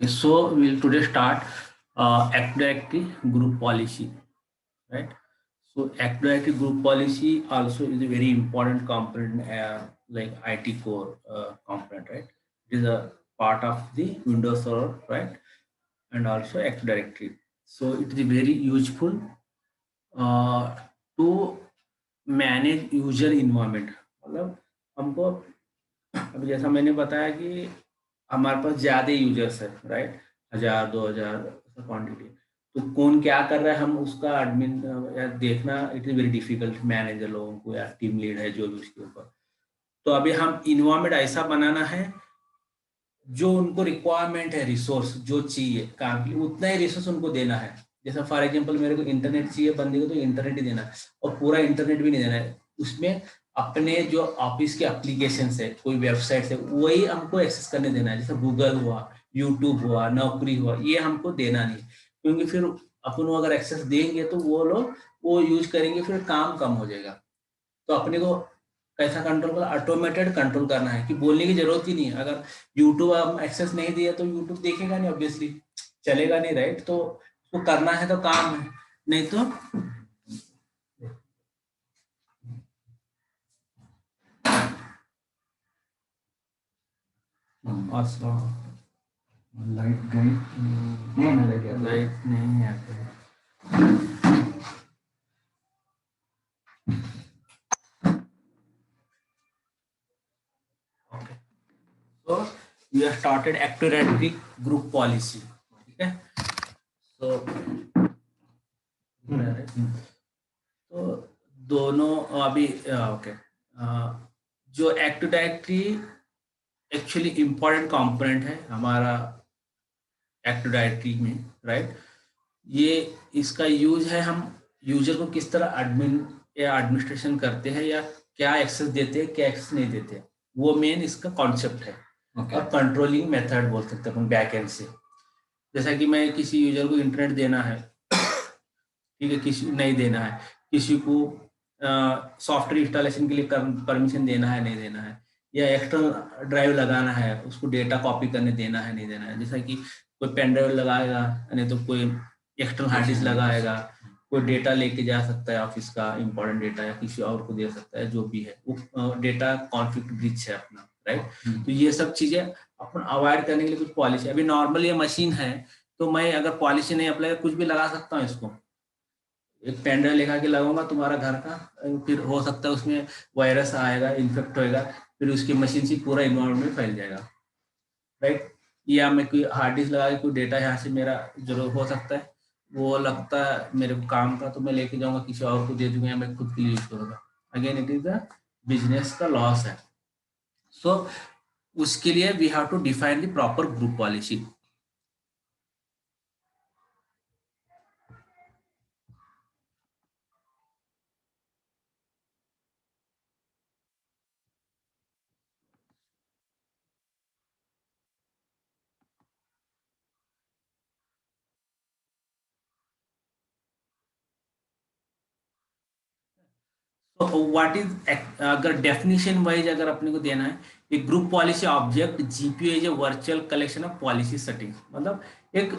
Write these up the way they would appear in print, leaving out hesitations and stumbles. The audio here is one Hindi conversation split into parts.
Okay, so we'll today start Active Directory group policy, right? So Active Directory group policy also is a very important component, like IT core component, right? It is a part of the Windows Server, right? And also Active Directory. So it is very useful uh, to manage user environment. मतलब हमको अभी जैसा मैंने बताया कि हमारे पास ज़्यादा यूजर्स है, राइट? 1000 2000 क्वांटिटी। तो कौन क्या कर रहा है हम उसका एडमिन या देखना it is very difficult, manager लोगों को या टीम लीड है जो भी उसके ऊपर। तो अभी हम इन्वायरमेंट ऐसा बनाना है जो उनको रिक्वायरमेंट है, रिसोर्स जो चाहिए काम के लिए उतना ही रिसोर्स उनको देना है। जैसा फॉर एग्जांपल मेरे को इंटरनेट चाहिए बंदे को, तो इंटरनेट ही देना है और पूरा इंटरनेट भी नहीं देना है। उसमें अपने जो ऑफिस के एप्लीकेशन है, कोई वेबसाइट है, वही हमको एक्सेस करने देना है। जैसे गूगल हुआ, यूट्यूब हुआ, नौकरी हुआ, ये हमको देना नहीं, क्योंकि फिर अपन अगर एक्सेस देंगे तो वो लोग वो यूज करेंगे, फिर काम कम हो जाएगा। तो अपने को कैसा कंट्रोल करना, ऑटोमेटेड कंट्रोल करना है कि बोलने की जरूरत ही नहीं है। अगर यूट्यूब हम एक्सेस नहीं दिया तो यूट्यूब देखेगा नहीं, ऑब्वियसली चलेगा नहीं, राइट? तो उसको करना है तो काम है, नहीं तो अच्छा। लाइट गई नहीं ना लगे लाइट नहीं है तो ओके। तो we have started active directory group policy, ठीक है? तो तो दोनों अभी ओके। जो active directory actually important component है हमारा एक्टिव डायरेक्टरी में, राइट? ये इसका यूज है, हम यूजर को किस तरह एडमिन या एडमिनिस्ट्रेशन करते हैं, या क्या एक्सेस देते हैं, क्या एक्सेस नहीं देते हैं, वो मेन इसका कॉन्सेप्ट है। Okay. और कंट्रोलिंग मेथड बोल सकते हैं अपन बैक एंड से। जैसा कि मैं किसी यूजर को इंटरनेट देना है, ठीक है, किसी नहीं देना है, किसी को सॉफ्टवेयर इंस्टॉलेशन के लिए परमिशन देना है नहीं देना है, या एक्सटर्नल ड्राइव लगाना है, उसको डेटा कॉपी करने देना है नहीं देना है। जैसा कि कोई पेन ड्राइव लगाएगा, नहीं तो कोई एक्सटर्नल हार्ड डिस्क लगाएगा, कोई डेटा लेके जा सकता है ऑफिस का इंपॉर्टेंट डेटा, या किसी और को दे सकता है, जो भी है वो डेटा कॉन्फ्लिक्ट ब्रीच है अपना, राइट? तो ये सब चीजें अपन अवॉइड करने के लिए कुछ पॉलिसी। अभी नॉर्मल ये मशीन है, तो मैं अगर पॉलिसी नहीं अप्लाई कुछ भी लगा सकता हूँ इसको, एक पेन ड्राइव लेकर के लगाऊंगा तुम्हारा घर का, फिर हो सकता है उसमें वायरस आएगा, इन्फेक्ट होएगा, फिर उसकी मशीन से पूरा इन्वायरमेंट में फैल जाएगा, राइट? या मैं कोई हार्ड डिस्क लगा के कोई डेटा यहाँ से मेरा जरूर हो सकता है, वो लगता है मेरे को काम का, तो मैं लेके जाऊंगा किसी और को दे दूंगा, या मैं खुद के लिए यूज करूंगा। Again it is the business का लॉस है। सो उसके लिए we have to define the proper group policy. तो व्हाट इज, अगर डेफिनेशन वाइज अगर अपने को देना है, एक group policy object GPO is a virtual collection of policy settings. मतलब एक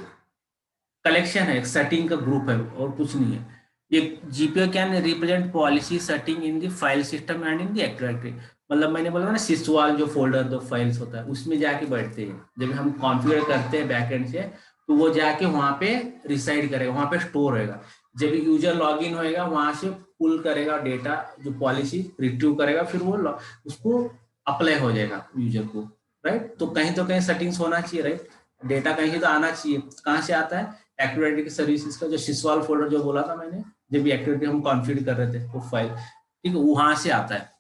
कलेक्शन है, एक सेटिंग का ग्रुप है और कुछ नहीं है। ये GPO can represent policy setting in the file system and in the active directory. मतलब मैंने बोला ना सिसवाल जो फोल्डर दो फाइल्स होता है उसमें जाके बैठते हैं, जब हम कॉन्फ़िगर करते हैं बैकएंड से, तो वो जाके वहां पे रिसाइड करेगा, वहां पे स्टोर होएगा। जब यूजर लॉगिन होएगा वहां से पुल करेगा डेटा, जो पॉलिसी रिट्रीव करेगा, फिर वो उसको अप्लाई हो जाएगा यूजर को, राइट? तो कहीं सेटिंग्स होना चाहिए, राइट? डेटा कहीं से तो आना चाहिए, कहाँ से आता है? एक्टिविटी की सर्विसेज का जो सिसवाल फोल्डर जो बोला था मैंने, जब भी एक्टिविटी हम कॉन्फ़िगर कर रहे थे वो फाइल, ठीक है, वहां से आता है।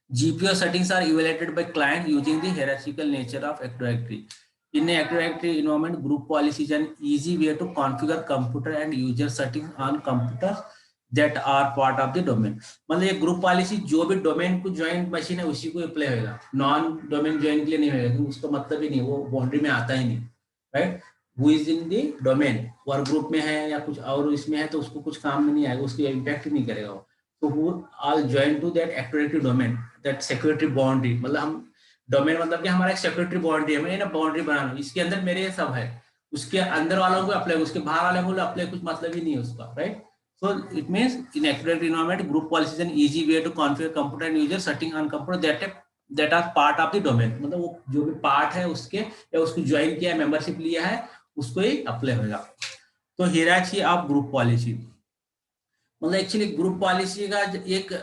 GPO settings are evaluated by client using the hierarchical nature of Active Directory. In a Active Directory environment, group policy is an easy way to configure computer and user settings on computers that are part of the domain. मतलब ये ग्रुप पॉलिसी जो भी डोमेन को ज्वाइन मशीन है उसी को अप्लाई होगा, नॉन डोमेन ज्वाइन के लिए नहीं होगा, क्योंकि उसका मतलब ही नहीं, वो बाउंड्री में आता ही नहीं, right? Who is in the domain, work group में है या कुछ और इसमें है, तो उसको कुछ काम में नहीं आएगा, उसको इम्पैक्ट नहीं करेगा वो। तो who all join to that active directory domain, that security boundary. मतलब हम डोमेन मतलब कि हमारा एक सेक्रेटरी बाउंड्री है, मैं ना बाउंड्री बना लूँ, इसके अंदर मेरे ये सब है, उसके अंदर वालों को अप्लाई, उसके बाहर वाले को अप्लाई, कुछ मतलब ही नहीं है उसका, right? So it means in academic environment, group policy is an easy way to configure computer and user setting on computer that are part of the domain. मतलब वो जो भी पार्ट है उसके, या उसको ज्वाइन किया है, मेंबरशिप लिया है, उसको ही अप्लाई होगा। तो हियरार्ची ऑफ ग्रुप पॉलिसी, मतलब एक्चुअली ग्रुप पॉलिसी का एक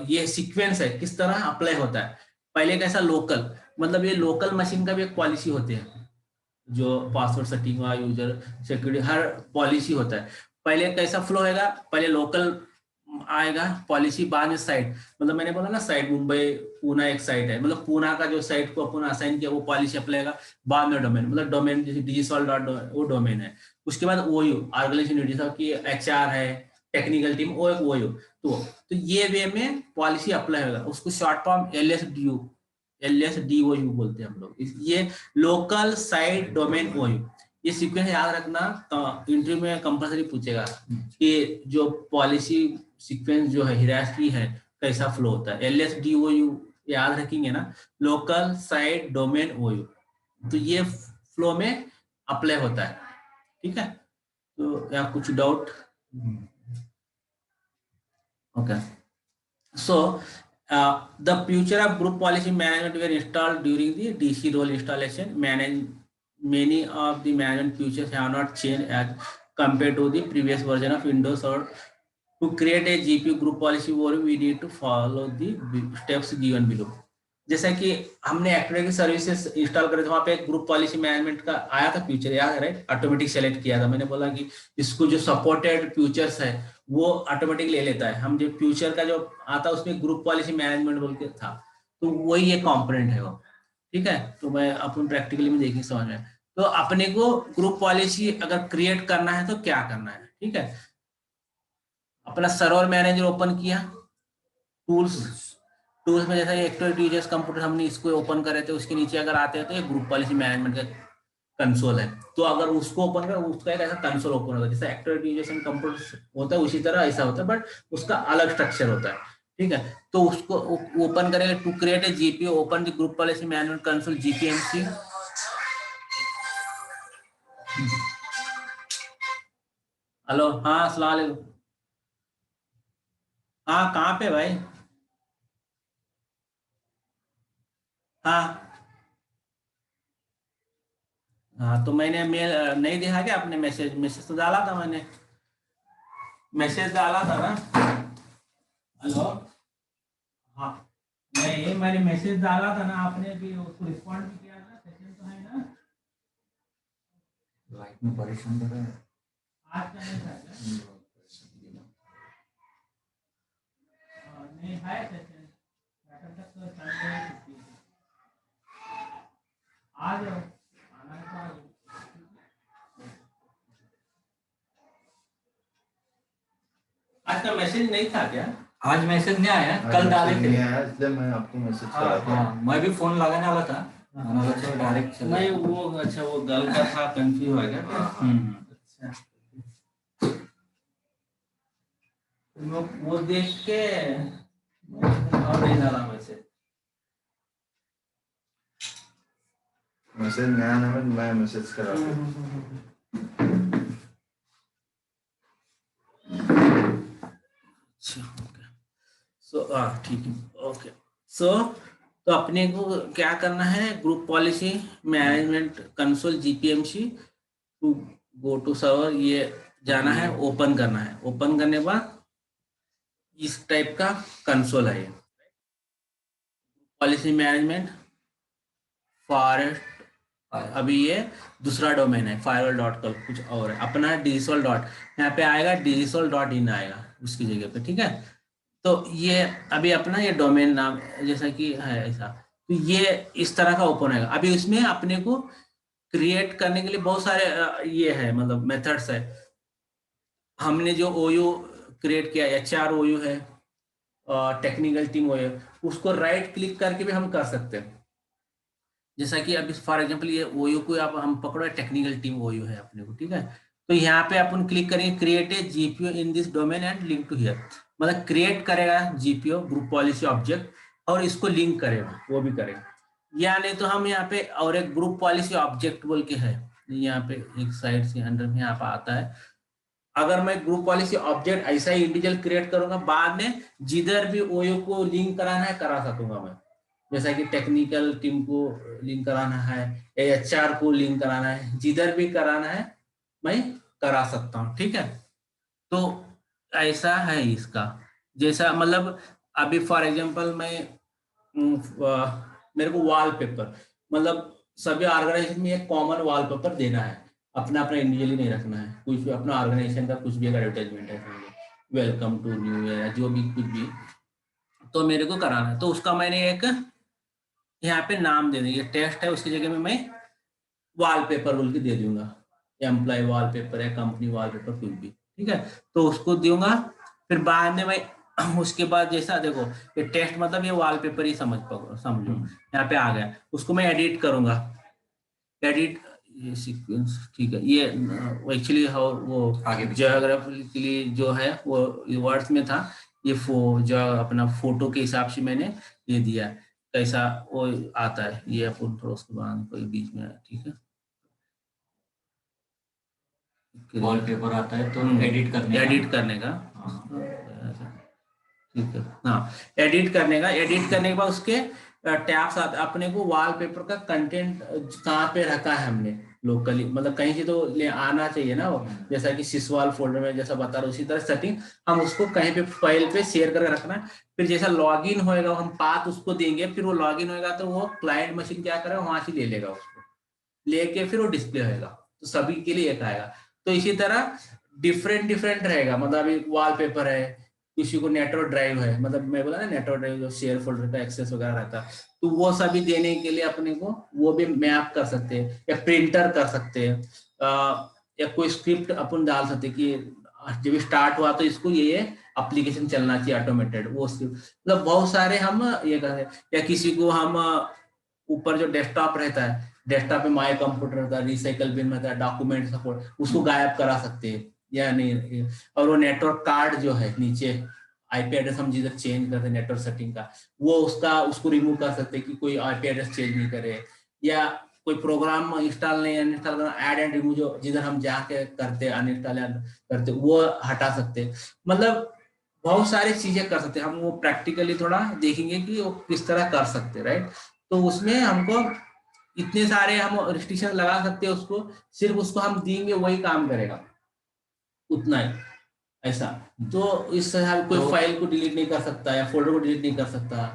ये सीक्वेंस है, किस तरह अप्लाई होता है। पहले कैसा लोकल, मतलब ये लोकल मशीन का भी एक पॉलिसी होते हैं, जो पासवर्ड सेटिंग हुआ, यूजर सिक्योरिटी, हर पॉलिसी होता है। पहले कैसा फ्लो होगा, पहले लोकल आएगा पॉलिसी, बाद में साइट, मतलब मैंने बोला ना साइट, मुंबई पूना एक साइट है, मतलब पूना का जो साइट को अपन असाइन किया वो पॉलिसी अप्लाई होगा। बाद में डोमेन, मतलब डोमेन जैसे डिजिसॉल डॉट, वो डोमेन है। उसके बाद ओयू ऑर्गेनाइजेशन की एचआर है, टेक्निकल टीम, वो एक ओयू। तो ये वे में पॉलिसी अप्लाई होगा, उसको शॉर्ट फॉर्म LSDOU बोलते हैं हम लोग। ये लोकल साइट डोमेन ओयू, ये सीक्वेंस याद रखना, इंटरव्यू में कंपलसरी पूछेगा कि जो पॉलिसी सीक्वेंस जो है, हियरार्की है, कैसा फ्लो होता है। LSDOU याद रखेंगे ना, लोकल साइट डोमेन ओयू, तो ये फ्लो में अप्लाई होता है, ठीक है? तो या कुछ doubt? Okay, so the future of group policy management were installed during the DC role installation. Many of the management features have not changed as compared to the previous version of Windows. Or to create a GPU group policy, we need to follow the steps given below. जैसा कि हमने एक्टिव सर्विसेज इंस्टॉल करे थे, वहां पे एक ग्रुप पॉलिसी मैनेजमेंट का आया था फ्यूचर, याद है राइट? ऑटोमेटिक सेलेक्ट किया था, मैंने बोला कि इसको जो सपोर्टेड फ्यूचर्स है वो ऑटोमेटिक ले लेता है। हम जो फ्यूचर का जो आता है उसमें ग्रुप पॉलिसी मैनेजमेंट बोल के था, तो वही एक कॉम्पोनेंट है वो, ठीक है? तो मैं अपन प्रैक्टिकली में देखेंगे समझ में। तो अपने को ग्रुप पॉलिसी अगर क्रिएट करना है तो क्या करना है, ठीक है? अपना सर्वर मैनेजर ओपन किया, टूल्स में जैसा एक्टिव यूजर्स कंप्यूटर, हमने इसको ओपन करे थे, उसके नीचे अगर आते हैं तो ये ग्रुप पॉलिसी मैनेजमेंट का कंसोल है। तो अगर उसको ओपन कर, उसका एक ऐसा कंसोल ओपन होता है, जैसे एक्टिव यूजर्स एंड कंप्यूटर होता है उसी तरह ऐसा होता है, बट उसका अलग स्ट्रक्चर होता है, ठीक है? तो उसको ओपन करेगा, to create a GPO open the group policy management console GPMC। Hello, हाँ अस्सलाम वालेकुम। हाँ कहाँ पे भाई? हाँ हाँ, तो मैंने मेल नहीं देखा क्या आपने? मैसेज तो डाला था मैंने, मैसेज डाला था ना। हेलो, हाँ नहीं, मैंने मैसेज डाला था ना, आपने भी उसको रिस्पॉन्ड भी किया ना, सेशन तो है ना? लाइफ में परेशान कर रहा है। आज का नहीं था क्या? नहीं है सेशन, बैठक तक तो चल रही है छुट्टी। आ जाओ, आना है तो आ जाओ। आज का मैसेज नहीं था क्या? आज मैसेज नहीं आया, कल डाले थे। इसलिए मैं आपको मैसेज करा था। हाँ, मैं भी फोन लगाने वाला था, डायरेक्ट नहीं वो, अच्छा वो गल का था, कंफ्यूज हो गया। अच्छा, वो देख के और नहीं डाला मैसेज। मैसेज नया ना, मैं मैसेज करा था। सो ठीक है, ओके। सो तो अपने को क्या करना है, group policy management console GPMC, to go to server, ये जाना है, ओपन करना है। ओपन करने के बाद इस टाइप का कंसोल है ये, पॉलिसी मैनेजमेंट फॉरेस्ट। अभी ये दूसरा डोमेन है, firewall.com, कुछ और है अपना डिजिसॉल डॉट, यहाँ पे आएगा digital.in आएगा उसकी जगह पे, ठीक है? तो ये अभी अपना ये डोमेन नाम जैसा कि है ऐसा, तो ये इस तरह का ओपन होगा। अभी उसमें अपने को क्रिएट करने के लिए बहुत सारे ये है, मतलब मेथड्स है। हमने जो OU क्रिएट किया, HR OU है, टेक्निकल टीम OU है, उसको राइट क्लिक करके भी हम कर सकते हैं। जैसा कि अभी फॉर एग्जांपल ये OU को आप हम पकड़ो, टेक्निकल टीम OU है अपने को, ठीक है? तो यहाँ पे अपन क्लिक करेंगे, create a GPO in this domain and link to here, मतलब क्रिएट करेगा GPO ग्रुप पॉलिसी ऑब्जेक्ट और इसको लिंक करेगा, वो भी करेगा। या नहीं तो हम यहाँ पे और एक ग्रुप पॉलिसी ऑब्जेक्ट बोल के है, यहाँ पे एक साइड से अंडर में यहाँ पे आता है। अगर मैं ग्रुप पॉलिसी ऑब्जेक्ट ऐसा ही इंडिविजुअल क्रिएट करूंगा, बाद में जिधर भी ओयो को लिंक कराना है करा सकूंगा मैं। जैसा कि टेक्निकल टीम को लिंक कराना है या एचआर को लिंक कराना है, जिधर भी कराना है मैं करा सकता हूँ। ठीक है, तो ऐसा है इसका। जैसा मतलब अभी फॉर एग्जांपल मैं मेरे को वॉलपेपर, मतलब सभी ऑर्गेनाइजेशन में एक कॉमन वॉलपेपर देना है, अपना अपना इंडिविजुअली नहीं रखना है। कुछ भी अपना ऑर्गेनाइजेशन का कुछ भी अगर एडवर्टाइजमेंट है, वेलकम टू न्यू ईयर या जो भी कुछ भी, तो मेरे को कराना है। तो उसका मैंने एक यहाँ पे नाम दे देंगे, टेस्ट है, उसकी जगह में मैं वॉलपेपर बोल के दे दूंगा, एम्प्लॉय वॉलपेपर या कंपनी वॉलपेपर कुछ भी। ठीक है, तो उसको दूंगा। फिर बाद में मैं उसके बाद जैसा देखो, ये टेस्ट मतलब ये वॉलपेपर ही समझो, यहाँ पे आ गया, उसको मैं एडिट करूंगा। एडिट ये सीक्वेंस, ठीक है, ये एक्चुअली वो आगे भी ज्योग्राफिकली जो है वो वर्ड्स में था, ये जो अपना फोटो के हिसाब से मैंने ये दिया, कैसा वो आता है ये अपन थोड़ा उसके बाद कोई बीच में। ठीक है, वॉलपेपर आता है तो एडिट करने का। हाँ। ठीक है, हाँ, एडिट करने के बाद उसके टैब्स आते, अपने को वॉलपेपर का कंटेंट कहाँ पे रखा है हमने लोकली, मतलब कहीं से तो ले आना चाहिए ना वो, जैसा कि सिसवाल फोल्डर में जैसा बता रहा हूँ उसी तरह सेटिंग हम उसको कहीं पे फाइल पे शेयर करके रखना है। फिर जैसा लॉगिन होएगा हम पाथ उसको देंगे, फिर वो लॉगिन होएगा तो वो क्लाइंट मशीन क्या करेगा वहां से ले लेगा, उसको लेके फिर वो डिस्प्ले होएगा, तो सभी के लिए एक आएगा। तो इसी तरह डिफरेंट डिफरेंट रहेगा, मतलब अभी वॉलपेपर है, किसी को नेटवर्क ड्राइव है, मतलब मैं बोला ना नेटवर्क ड्राइव जो शेयर फोल्डर का एक्सेस वगैरह रहता है, तो वो सभी देने के लिए अपने को वो भी मैप कर सकते हैं, या प्रिंटर कर सकते हैं, या कोई स्क्रिप्ट अपन डाल सकते हैं कि जब स्टार्ट हुआ तो इसको ये एप्लीकेशन चलना चाहिए ऑटोमेटेड, वो स्क्रिप्ट, मतलब बहुत सारे हम ये करते हैं। या किसी को हम ऊपर जो डेस्कटॉप रहता है, डेस्कटॉप पे माई कंप्यूटर रहता है, रिसाइकल बिन रहता है, डॉक्यूमेंट सपोर्ट, उसको गायब करा सकते हैं या नहीं। और वो नेटवर्क कार्ड जो है नीचे आईपी एड्रेस हम जिधर चेंज करते हैं नेटवर्क सेटिंग का, वो उसको रिमूव कर सकते हैं कि कोई आईपी एड्रेस चेंज नहीं करे, या कोई प्रोग्राम इंस्टॉल नहीं अनइंस्टॉल करना, ऐड एंड रिमूव जो जिधर हम जाके करते अनइंस्टॉल करते वो हटा सकते। मतलब बहुत सारी चीजें कर सकते हैं हम, वो प्रैक्टिकली थोड़ा देखेंगे कि वो किस तरह कर सकते हैं, राइट। तो उसमें हमको इतने सारे हम रिस्ट्रिक्शन लगा सकते हैं उसको, सिर्फ उसको हम देंगे वही काम करेगा, उतना ही ऐसा। तो इस तरह कोई तो फाइल को डिलीट नहीं कर सकता या फोल्डर को डिलीट नहीं कर सकता।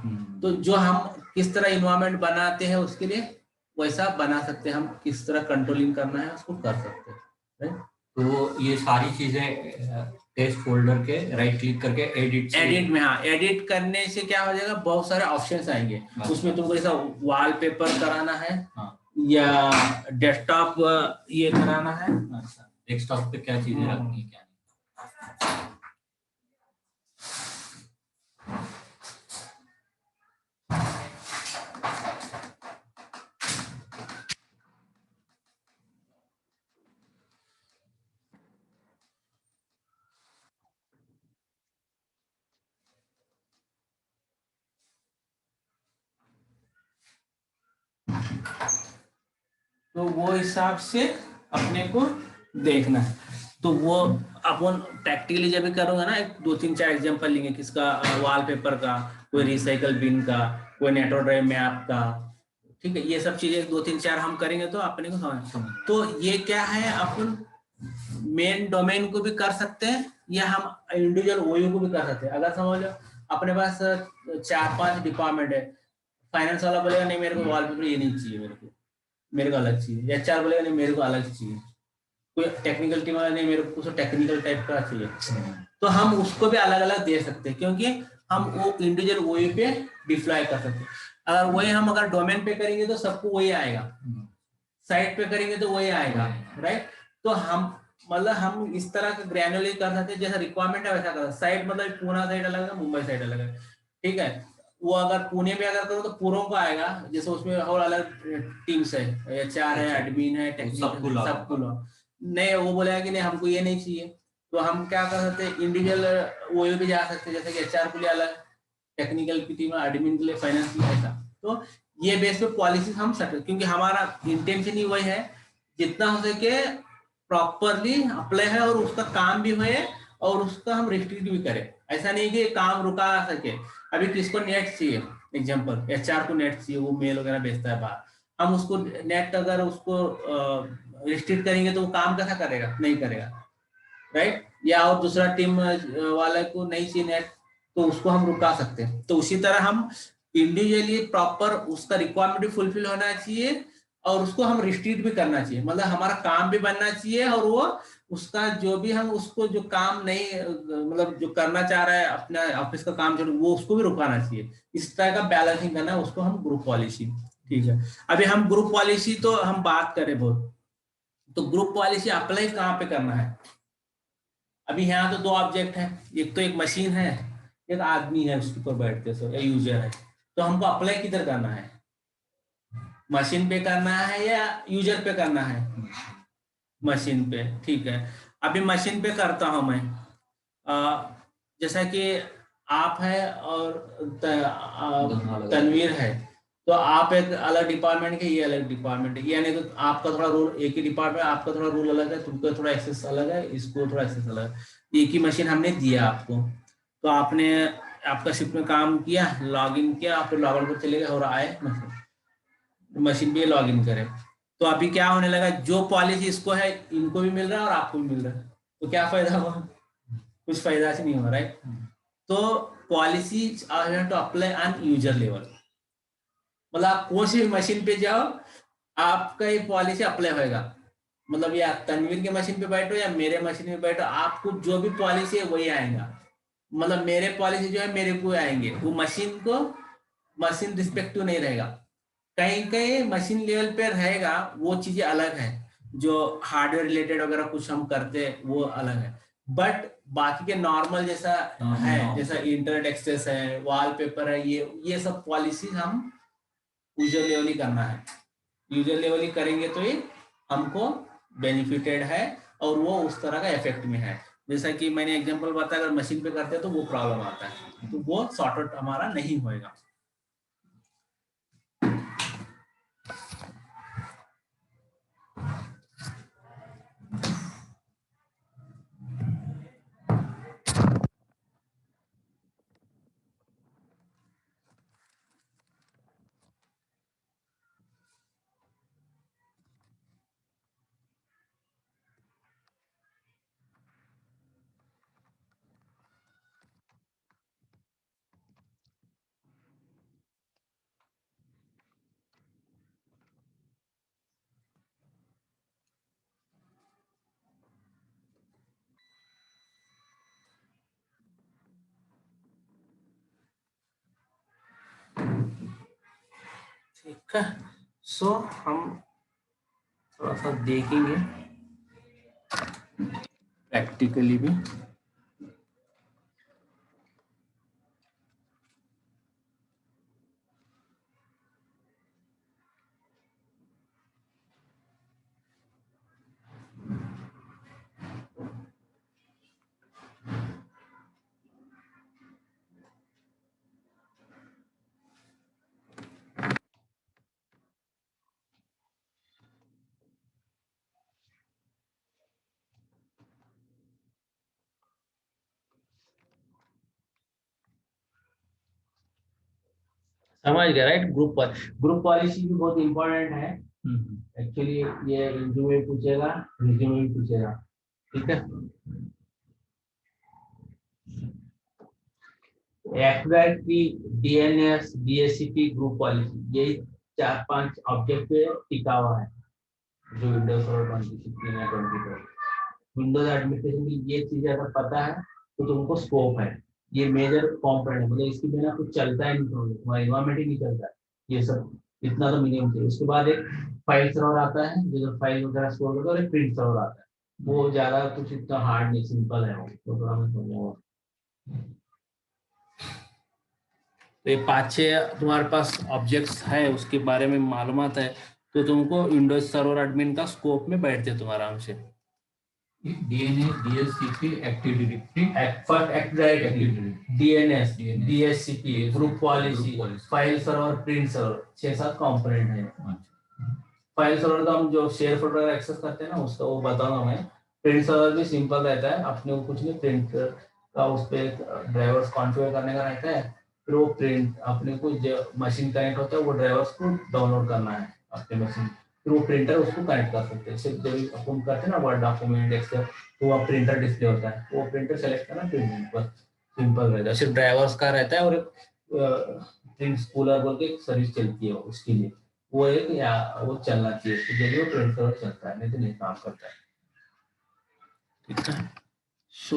तो जो हम किस तरह इन्वायरमेंट बनाते हैं उसके लिए वैसा बना सकते हैं, हम किस तरह कंट्रोलिंग करना है उसको कर सकते हैं, राइट। तो ये सारी चीजें टेस्ट फोल्डर के राइट क्लिक करके एडिट में, हाँ, एडिट करने से क्या हो जाएगा, बहुत सारे ऑप्शंस आएंगे उसमें, तुमको जैसा वॉलपेपर कराना है, हाँ, या डेस्कटॉप ये कराना है, डेस्कटॉप पे क्या चीजें रखनी है क्या नहीं। तो वो हिसाब से अपने को देखना है। तो वो अपन प्रैक्टिकली जब भी करूंगा ना, एक 2 3 4 एग्जांपल लेंगे, किसका वॉलपेपर का, कोई रिसाइकल बिन का, कोई नेटवर्क ड्राइव मैप का, ठीक है, ये सब चीजें 2 3 4 हम करेंगे तो अपने को समझ। तो ये क्या है, अपन मेन डोमेन को भी कर सकते हैं या हम इंडिविजुअल ओयू को भी कर सकते हैं। अगर समझ लो अपने पास 4 5 डिपार्टमेंट है, फाइनेंस वाला बोलेगा नहीं मेरे को वॉलपेपर ये नहीं चाहिए, मेरे को अलग चाहिए, एचआर बोलेगा नहीं मेरे को अलग चाहिए, कोई टेक्निकल टीम वाला नहीं मेरे को कुछ टेक्निकल टाइप का चाहिए, तो हम उसको भी अलग अलग दे सकते हैं, क्योंकि हम वो इंडिविजुअल वही पे डिप्लॉय कर सकते हैं। अगर वही हम अगर डोमेन पे करेंगे तो सबको वही आएगा, साइट पे करेंगे तो वही आएगा, राइट। तो हम मतलब हम इस तरह का ग्रैन्युलर कर सकते हैं, जैसा रिक्वायरमेंट है वैसा कर। साइट मतलब पुणे साइट अलग है, मुंबई साइट अलग है, ठीक है। वो अगर पुणे में अगर करो तो पूरों को आएगा, जैसे उसमें और अलग टीम्स है, एचआर है, एडमिन है, टेक्निकल, सबको नहीं, वो बोलेगा कि नहीं हमको ये नहीं चाहिए, तो हम क्या कर सकते हैं, इंडिविजुअल वो भी जा सकते हैं, जैसे कि एचआर के लिए अलग, टेक्निकल की टीम, एडमिन के लिए, फाइनेंस के लिए ऐसा। तो ये बेस पे पॉलिसी हम सेट, क्योंकि हमारा इंटेंशन ही वही है जितना हो सके प्रॉपरली अप्लाई है और उसका काम भी हुए और उसका हम रिस्ट्रिक्ट भी करें। ऐसा नहीं कि काम रुका सके। अभी किसको नेट चाहिए, एग्जांपल एचआर को नेट चाहिए, वो मेल वगैरह भेजता है बाहर, हम उसको नेट अगर उसको रिस्ट्रिक्ट करेंगे तो वो काम कैसा करेगा, नहीं करेगा, राइट। या और दूसरा टीम वाले को नहीं चाहिए नेट तो उसको हम रुका सकते हैं। तो उसी तरह हम इंडिविजुअली प्रॉपर उसका रिक्वायरमेंट फुलफिल होना चाहिए और उसको हम रिस्ट्रिक्ट भी करना चाहिए, मतलब हमारा काम भी बनना चाहिए और वो उसका जो भी हम उसको जो काम नहीं मतलब जो करना चाह रहा है अपना ऑफिस का काम जो वो उसको भी रुकाना चाहिए। इस तरह का बैलेंसिंग करना है, उसको हम ग्रुप पॉलिसी। ठीक है, अभी हम ग्रुप पॉलिसी तो हम बात करें बहुत, तो ग्रुप पॉलिसी अप्लाई कहाँ पे करना है। अभी यहाँ तो दो ऑब्जेक्ट है, एक तो एक मशीन है, एक आदमी है उसके ऊपर बैठते सो या यूजर है। तो हमको अप्लाई किधर करना है, मशीन पे करना है या यूजर पे करना है, मशीन पे। ठीक है, अभी मशीन पे करता हूं मैं। जैसा कि आप है और तनवीर है, तो आप एक अलग डिपार्टमेंट के, ये अलग डिपार्टमेंट है, यानी तो आपका थोड़ा रूल एक ही डिपार्टमेंट, आपका थोड़ा रूल अलग है, तुमको थोड़ा एक्सेस अलग है, इसको थोड़ा एक्सेस अलग है। एक ही मशीन हमने दिया आपको, तो आपने आपका शिफ्ट में काम किया, लॉग इन किया, आप लॉग आउट पर चले गए और आए मशीन पे लॉग इन करें। तो अभी क्या होने लगा, जो पॉलिसी इसको है इनको भी मिल रहा है और आपको भी मिल रहा है, तो क्या फायदा हुआ, कुछ फायदा से नहीं हुआ, राइट। तो policy to apply on user level, मतलब आप कौन सी मशीन पे जाओ आपका ये पॉलिसी अप्लाई होएगा। मतलब या तनवीर के मशीन पे बैठो या मेरे मशीन पे बैठो, आपको जो भी पॉलिसी है वही आएगा। मतलब मेरे पॉलिसी जो है मेरे को आएंगे, वो मशीन को मशीन रिस्पेक्टिव नहीं रहेगा। कहीं कहीं मशीन लेवल पे रहेगा, वो चीजें अलग है, जो हार्डवेयर रिलेटेड वगैरह कुछ हम करते हैं वो अलग है। बट बाकी के नॉर्मल जैसा है, जैसा इंटरनेट एक्सेस है, वॉलपेपर है, ये सब पॉलिसी हम यूजर लेवल ही करना है। यूजर लेवल ही करेंगे तो ये हमको बेनिफिटेड है और वो उस तरह का इफेक्ट में है। जैसा कि मैंने एग्जांपल बताया, अगर मशीन पे करते हैं तो वो प्रॉब्लम आता है, तो वो सॉर्ट आउट हमारा नहीं होएगा। ठीक है, सो हम थोड़ा सा देखेंगे प्रैक्टिकली भी। समझ गया, राइट। ग्रुप पॉलिसी भी बहुत इंपॉर्टेंट है एक्चुअली। ये इंटरव्यू में पूछेगा, रिज्यूमे में पूछेगा, ठीक है। एफडैक की डीएनएस डीएससीपी ग्रुप पॉलिसी, यही 4-5 ऑब्जेक्ट पे टिका हुआ है जो विंडोज सर्वर 2016 या 2012। विंडोज एडमिनिस्ट्रेशन की ये चीजें अगर पता है तो तुमको स्कोप है। ये मेजर कॉम्पोनेंट है, मतलब इसके बिना कुछ चलता ही नहीं, तुम्हारा इन्वायरमेंट ही नहीं चलता है। ये सब इतना तो मिनिमम चाहिए। उसके बाद एक फाइल सर्वर आता है जो फाइल वगैरह स्टोर करता है, और एक प्रिंट सर्वर आता है। वो ज्यादा कुछ इतना हार्ड नहीं, सिंपल है वो, तो थोड़ा मैं समझाऊंगा। तो ये 5-6 तुम्हारे पास ऑब्जेक्ट्स है, उसके बारे में मालूमात है, तो तुमको विंडोज सर्वर एडमिन का स्कोप में बैठते तुम आराम से। DNS, DSCP, Active Directory, first act directory, DNS, DSCP, group policy, file server, print server, 6-7 component है। फाइल सर्वर का हम जो शेयर फोल्डर एक्सेस करते हैं ना, उसका वो बताऊंगा मैं। प्रिंट सर्वर भी सिंपल रहता है, अपने को कुछ नहीं, प्रिंट का उस पर ड्राइवर्स कॉन्फ़िगर करने का रहता है। फिर वो प्रिंट अपने को जो मशीन कनेक्ट होता है, वो ड्राइवर्स को डाउनलोड करना है अपने मशीन, फिर वो प्रिंटर उसको कनेक्ट कर सकते हैं। सिर्फ जब अपन करते हैं ना वर्ड डॉक्यूमेंट एक्सेल, तो वहाँ प्रिंटर डिस्प्ले होता है, वो प्रिंटर सेलेक्ट करना, प्रिंट बस सिंपल रहता है। सिर्फ ड्राइवर्स का रहता है, और एक प्रिंट स्पूलर बोल के एक सर्विस चलती है उसके लिए, वो एक या वो चलना चाहिए, तो जब वो प्रिंट सर्वर चलता है, नहीं तो नहीं काम करता है। ठीक है, सो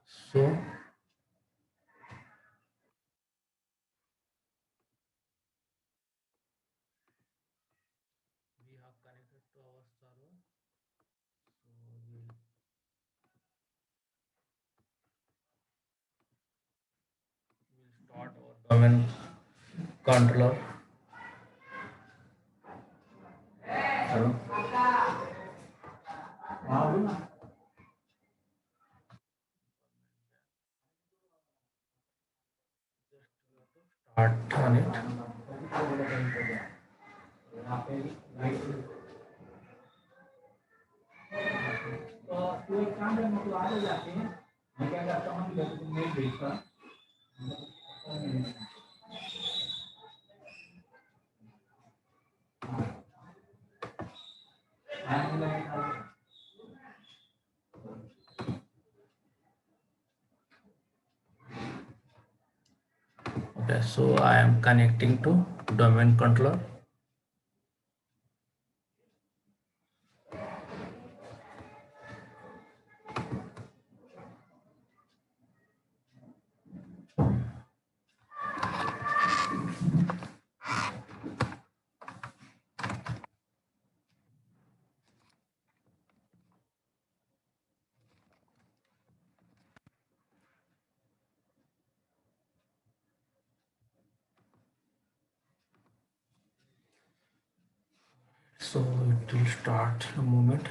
सो we have connected to our server, so we'll start our domain controller. Start on it. तो एक काम है, मतलब आगे जाते हैं, मैं क्या करता हूँ, मेल भेजता हूँ। Okay, so I am connecting to domain controller. So it will start a moment.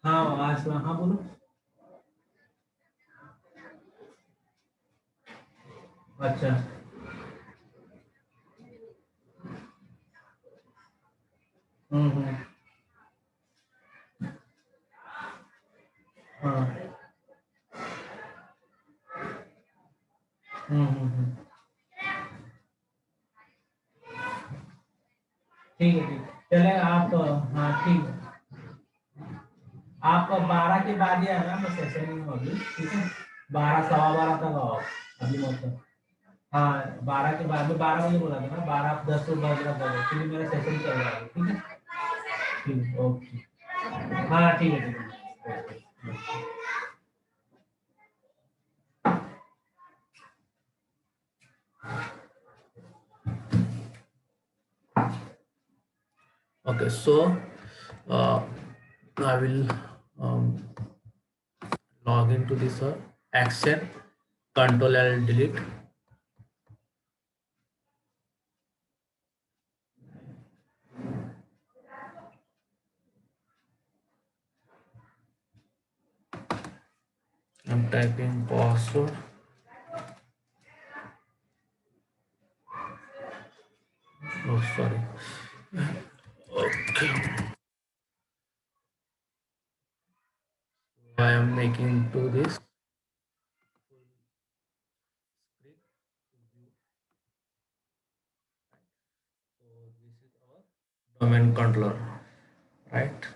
हाँ आज हाँ बोलो। अच्छा हम्म। ठीक है, चले आप। हाँ ठीक है, आप 12 के बाद ही आना, मैं सेशन में होगी, ठीक है। 12 सवा 12 तक आओ अभी मतलब। हाँ 12 के बाद, मैं 12 बजे बोला था ना, 12 10 से 12 क्योंकि मेरा सेशन चल रहा है, ठीक है। ठीक है, ओके। हाँ ठीक है, ठीक है। Okay, so I will log into this action, control L delete. I'm typing password. Oh, sorry. Okay. I am making to this. So this is our domain controller, right?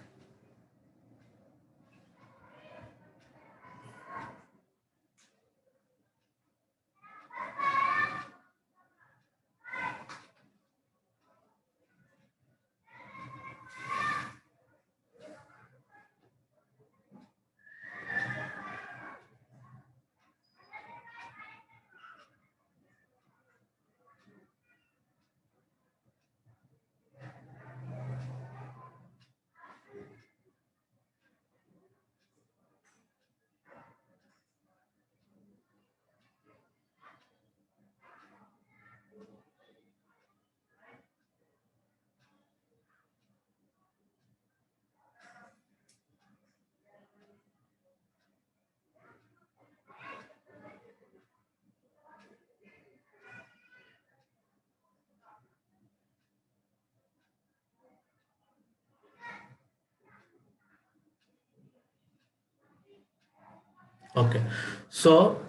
Okay, so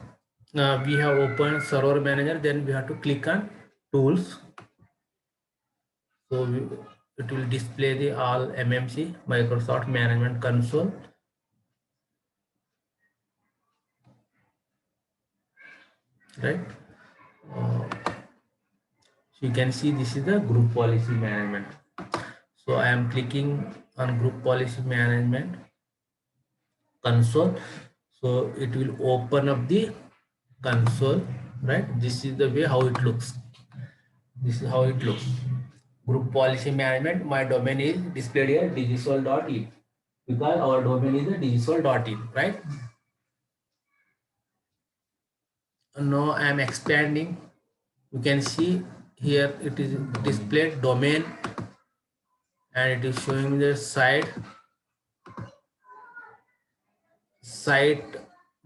we have opened server manager, then we have to click on tools. So it will display the all MMC, Microsoft Management Console. Right. So you can see this is the group policy management. So I am clicking on group policy management console. So it will open up the console, right? This is the way how it looks. This is how it looks. Group policy management, my domain is displayed here digisol.in because our domain is the digisol.in, right? Now I am expanding. You can see here it is displayed domain and it is showing the site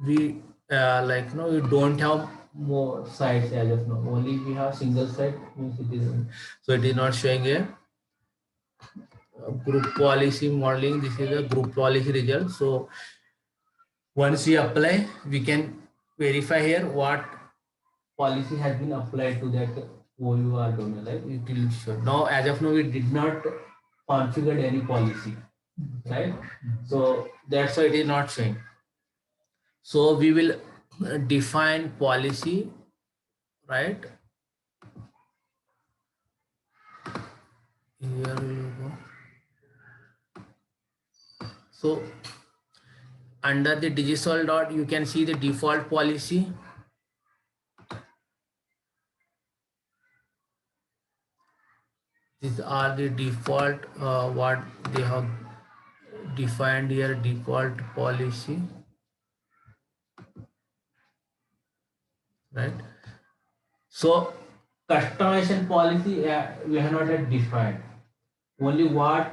we like no, we don't have more sites as of now, only we have single site, means it is, so it is not showing here. Group policy modeling, this is a group policy result. So once we apply, we can verify here what policy has been applied to that OUR domain, like it will show. Now as of now we did not configure any policy, right? So that's why it is not showing. So we will define policy, right? Here we will go. So under the digisol dot, you can see the default policy. These are the default what they have defined here, default policy, right? So customization policy we have not yet defined. Only what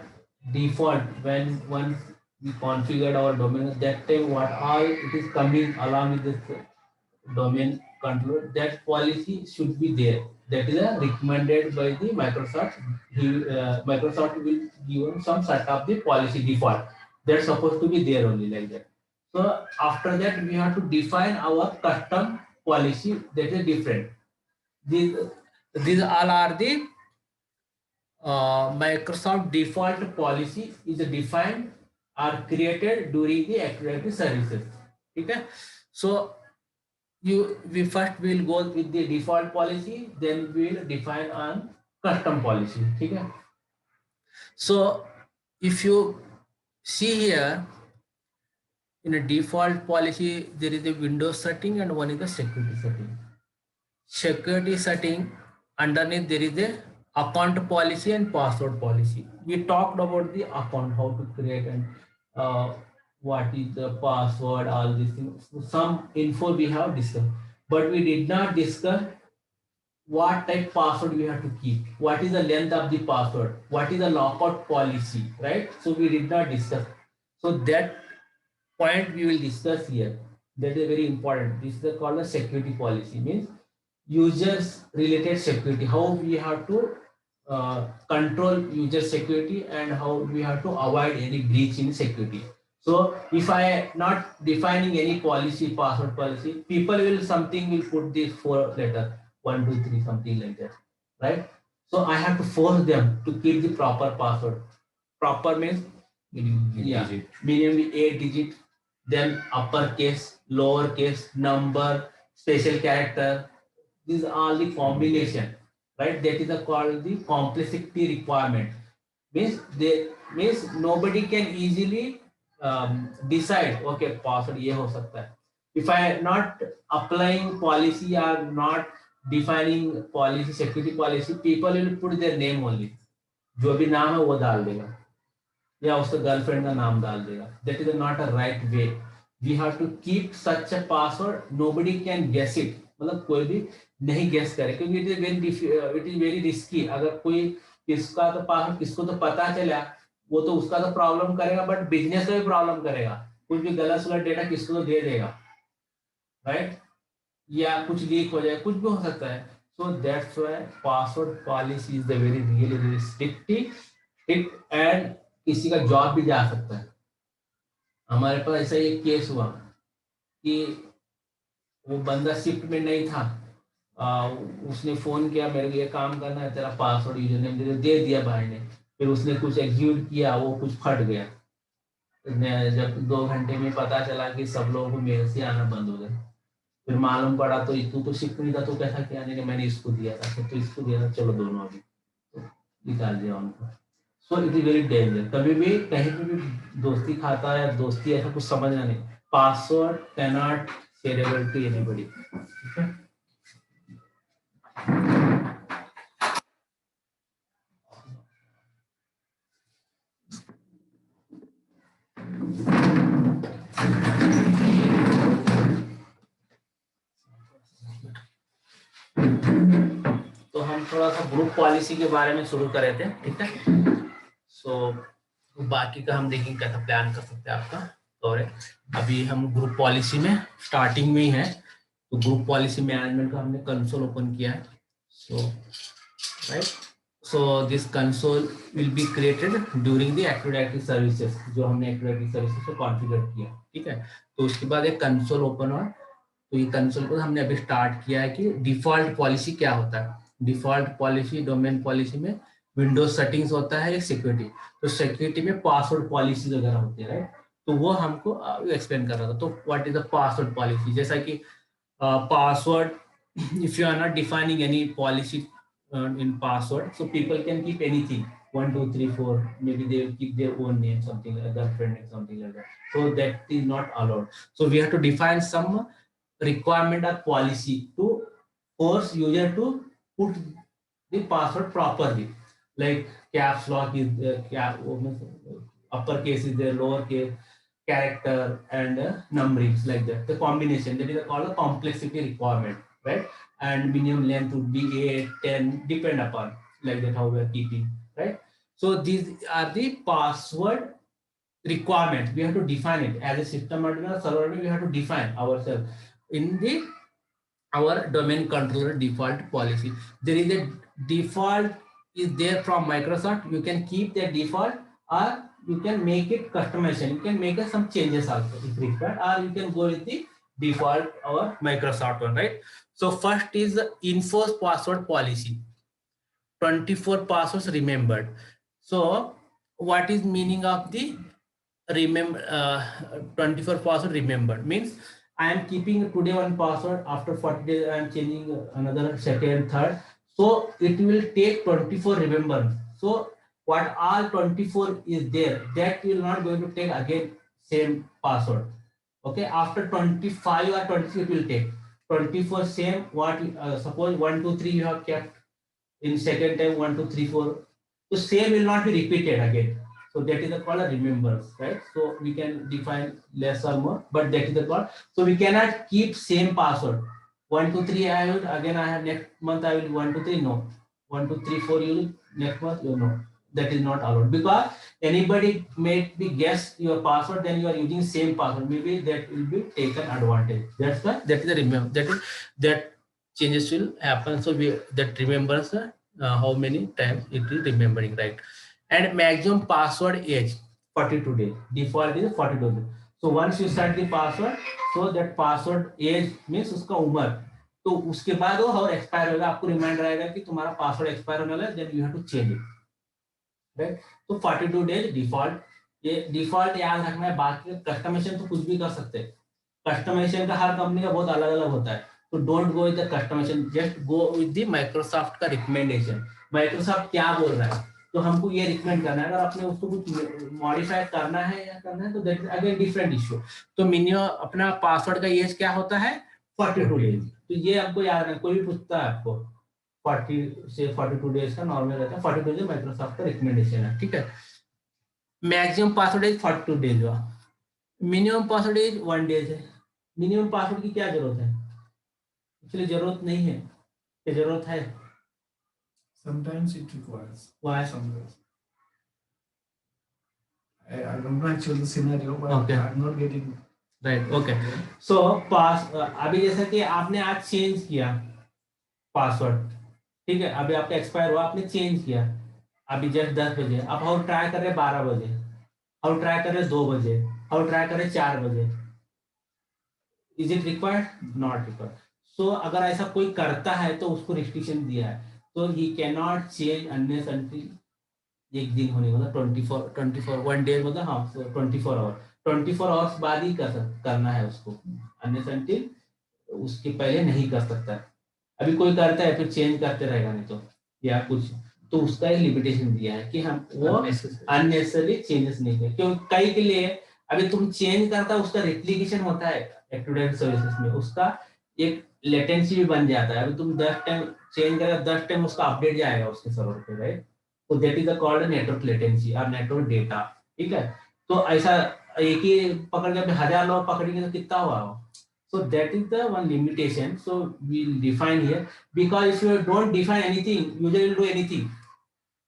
default, when once we configured our domain, that time what all it is coming along with this domain controller, that policy should be there. That is recommended by the Microsoft. Microsoft will give some set of the policy default. That's supposed to be there only like that. So after that we have to define our custom policy that is different. These all are the Microsoft default policy is defined or created during the Active Directory services. Okay, so we first will go with the default policy, then we will define on custom policy. Okay, so if you see here in a default policy, there is a Windows setting and one is the security setting. Security setting, underneath there is a account policy and password policy. We talked about the account, how to create and what is the password, all these things. Some info we have discussed, but we did not discuss what type password we have to keep, what is the length of the password, what is the lockout policy, right? So we did not discuss. So that point we will discuss here. That is very important. This is called a security policy, means users related security, how we have to control user security and how we have to avoid any breach in security. So if I not defining any policy, password policy, people will something will put this 4 letter 1 2 3 something like that, right? So I have to force them to keep the proper password. Proper means minimum 8 digit, then uppercase, lowercase, number, special character. These are all the combination, right? That is called the complexity requirement. Means nobody can easily decide. Okay, password ये हो सकता है. If I am not applying policy or not defining policy, security policy, people will put their name only. जो भी नाम है वो डाल देगा या उसका गर्लफ्रेंड का नाम डाल देगा. That is not a right way. We have to keep such a password. Nobody can guess it. मतलब कोई भी नहीं गेस करे क्योंकि इट इज वेरी रिस्की. अगर कोई किसका तो पासवर्ड किसको तो पता चला वो तो उसका तो प्रॉब्लम करेगा, बट बिजनेस का भी प्रॉब्लम करेगा. कुछ भी गलत सलत डेटा किसको तो दे देगा, राइट? या कुछ लीक हो जाए, कुछ भी हो सकता है. So that's why password policy is the very really strict and किसी का जॉब भी जा सकता है. हमारे पास ऐसा एक केस हुआ कि वो बंदा शिफ्ट में नहीं था. उसने फोन किया, मेरे को ये काम करना है, तेरा पासवर्ड यूजर नेम दे दिया भाई ने. फिर उसने कुछ एग्जीक्यूट किया, वो कुछ फट गया. जब 2 घंटे में पता चला कि सब लोगों को मेल से आना बंद हो गया. फिर मालूम पड़ा तो तू तो शिफ्ट नहीं था, तो कैसा किया? नहीं मैंने इसको दिया था, तो इसको दिया था, चलो दोनों अभी तो निकाल दिया उनको. So it is very danger. कभी भी कहीं पे भी दोस्ती खाता है, दोस्ती ऐसा कुछ समझना नहीं. Password cannot shareable to anybody. तो हम थोड़ा सा ग्रुप पॉलिसी के बारे में शुरू कर रहे थे, ठीक है? सो बाकी का हम देखेंगे कैसा प्लान कर सकते हैं आपका. और अभी हम ग्रुप पॉलिसी में स्टार्टिंग में ही है. तो ग्रुप पॉलिसी मैनेजमेंट का हमने कंसोल ओपन किया है. So right, so this console will be created during the active directory services, जो हमने एक्टिव डायरेक्टरी सर्विसेज को कॉन्फ़िगर किया, ठीक है? तो उसके बाद एक कंसोल ओपन हुआ. तो ये कंसोल को हमने अभी स्टार्ट किया है कि डिफॉल्ट पॉलिसी क्या होता है. डिफॉल्ट पॉलिसी डोमेन पॉलिसी में विंडोज सेटिंग्स होता है, एक सिक्योरिटी. तो सिक्योरिटी में पासवर्ड पॉलिसी वगैरह होती है, राइट? तो वो हमको एक्सप्लेन कर रहा था. तो what is the password policy? जैसा कि password, if you are not defining any policy in password, so people can keep anything 1 2 3 4, maybe they will keep their own name, something like girlfriend name, something like that. So that is not allowed. So we have to define some requirement or policy to force user to put the password properly, like caps lock is upper case is there, lower case, character and numberings, like that. The combination, that is called a complexity requirement, right? And minimum length would be 8 10, depend upon, like that, how we are keeping, right? So these are the password requirements. We have to define it as a system admin or server admin. We have to define ourselves in the our domain controller default policy. There is a default is there from Microsoft. You can keep the default, or you can make it customization. You can make some changes also if required, or you can go with the default our Microsoft one, right? So first is the enforce password policy. 24 passwords remembered. So what is meaning of the remember 24 password remembered? Means I am keeping today one password, after 40 days I am changing another, second, third. So it will take 24 remembrance. So what all 24 is there, that will not going to take again same password. Okay, after 25 or 26 it will take 24 same. What suppose 1 2 3 you have kept, in second time 1 2 3 4, so same will not be repeated again. So that is the called a remembrance, right? So we can define less or more, but that is the called. So we cannot keep same password. 1 2 3 I will again, I have next month I will 1 2 3, no. 1 2 3 4 you will next month, you know, that is not allowed, because anybody may be guess your password, then you are using same password, maybe that will be taken advantage. That's why that is the remember, that is that changes will happen. So we that remembers how many times it is remembering, right? And maximum password age 42 days. Default is 42 days. So once you set the password, so that password age means उसका उम्र, तो उसके बाद वो और एक्सपायर होगा, आपको रिमाइंडर आएगा कि तुम्हारा पासवर्ड एक्सपायर होने वाला है, then you have to change it, right? तो 42 डेज डिफॉल्ट, ये डिफॉल्ट याद रखना है। बाकी कस्टमाइजेशन तो कुछ भी कर सकते हैं, कस्टमाइजेशन का हर कंपनी का बहुत अलग अलग होता है, तो don't go with the customization, just go with the Microsoft का रिकमेंडेशन। माइक्रोसॉफ्ट क्या बोल रहा है, तो हमको ये रिकमेंड करना है। अगर आपने उसको कुछ मॉडिफाई करना है या करना है, तो that is again different issue. तो मिनिमम अपना पासवर्ड का एज क्या होता है, 42 डेज। तो ये आपको याद रखना, कोई भी पूछता है आपको 40 से 42 डेज का नॉर्मल रहता है, 42 डेज माइक्रोसॉफ्ट का रिकमेंडेशन है, ठीक है। मैक्सिमम पासवर्ड एज 42 डेज हुआ, मिनिमम पासवर्ड एज 1 डेज है। मिनिमम पासवर्ड की क्या जरूरत है, एक्चुअली जरूरत नहीं है, क्या जरूरत है? Sometimes it requires. Why? Sometimes. I don't know actually the scenario, but Okay. I'm not getting. Right, okay. So पास अभी जैसा कि आपने आज चेंज किया पासवर्ड, ठीक है, अभी आपका एक्सपायर हुआ, आपने चेंज किया अभी जस्ट 10 बजे, अब हम ट्राई कर रहे 12 बजे, हम ट्राई कर रहे 2 बजे, हम ट्राई कर रहे 4 बजे, is it required? Not required. So अगर ऐसा कोई करता है तो उसको रिस्ट्रिक्शन दिया है, तो ही can not change unless until एक दिन होने, मतलब 24 1 डे, मतलब हाँ, 24 आवर्स बाद ही करना है उसको, अनलेस अंटिल उसके पहले नहीं कर सकता है। अभी कोई करता है फिर चेंज करते रहेगा नहीं तो, या कुछ, तो उसका एक लिमिटेशन दिया है कि हम वो अननेसेसरी चेंजेस नहीं करें, क्यों कई के लिए अभी तुम चेंज करता है, उसका रेप्लिकेशन होता है एक्टिव डायरेक्टरी सर्विसेज में, उसका एक लेटेंसी भी बन जाता है। अभी तुम 10 टाइम चेंज करेगा, 10 टाइम उसका अपडेट जाएगा उसके सर्वर पे, राइट? तो that is the called network latency और नेटवर्क डेटा, ठीक है। तो ऐसा एक ही पकड़ के 1000 लोग पकड़ेंगे तो कितना हुआ? So that is the one limitation. So we'll define here, because if you don't define anything, user will do anything.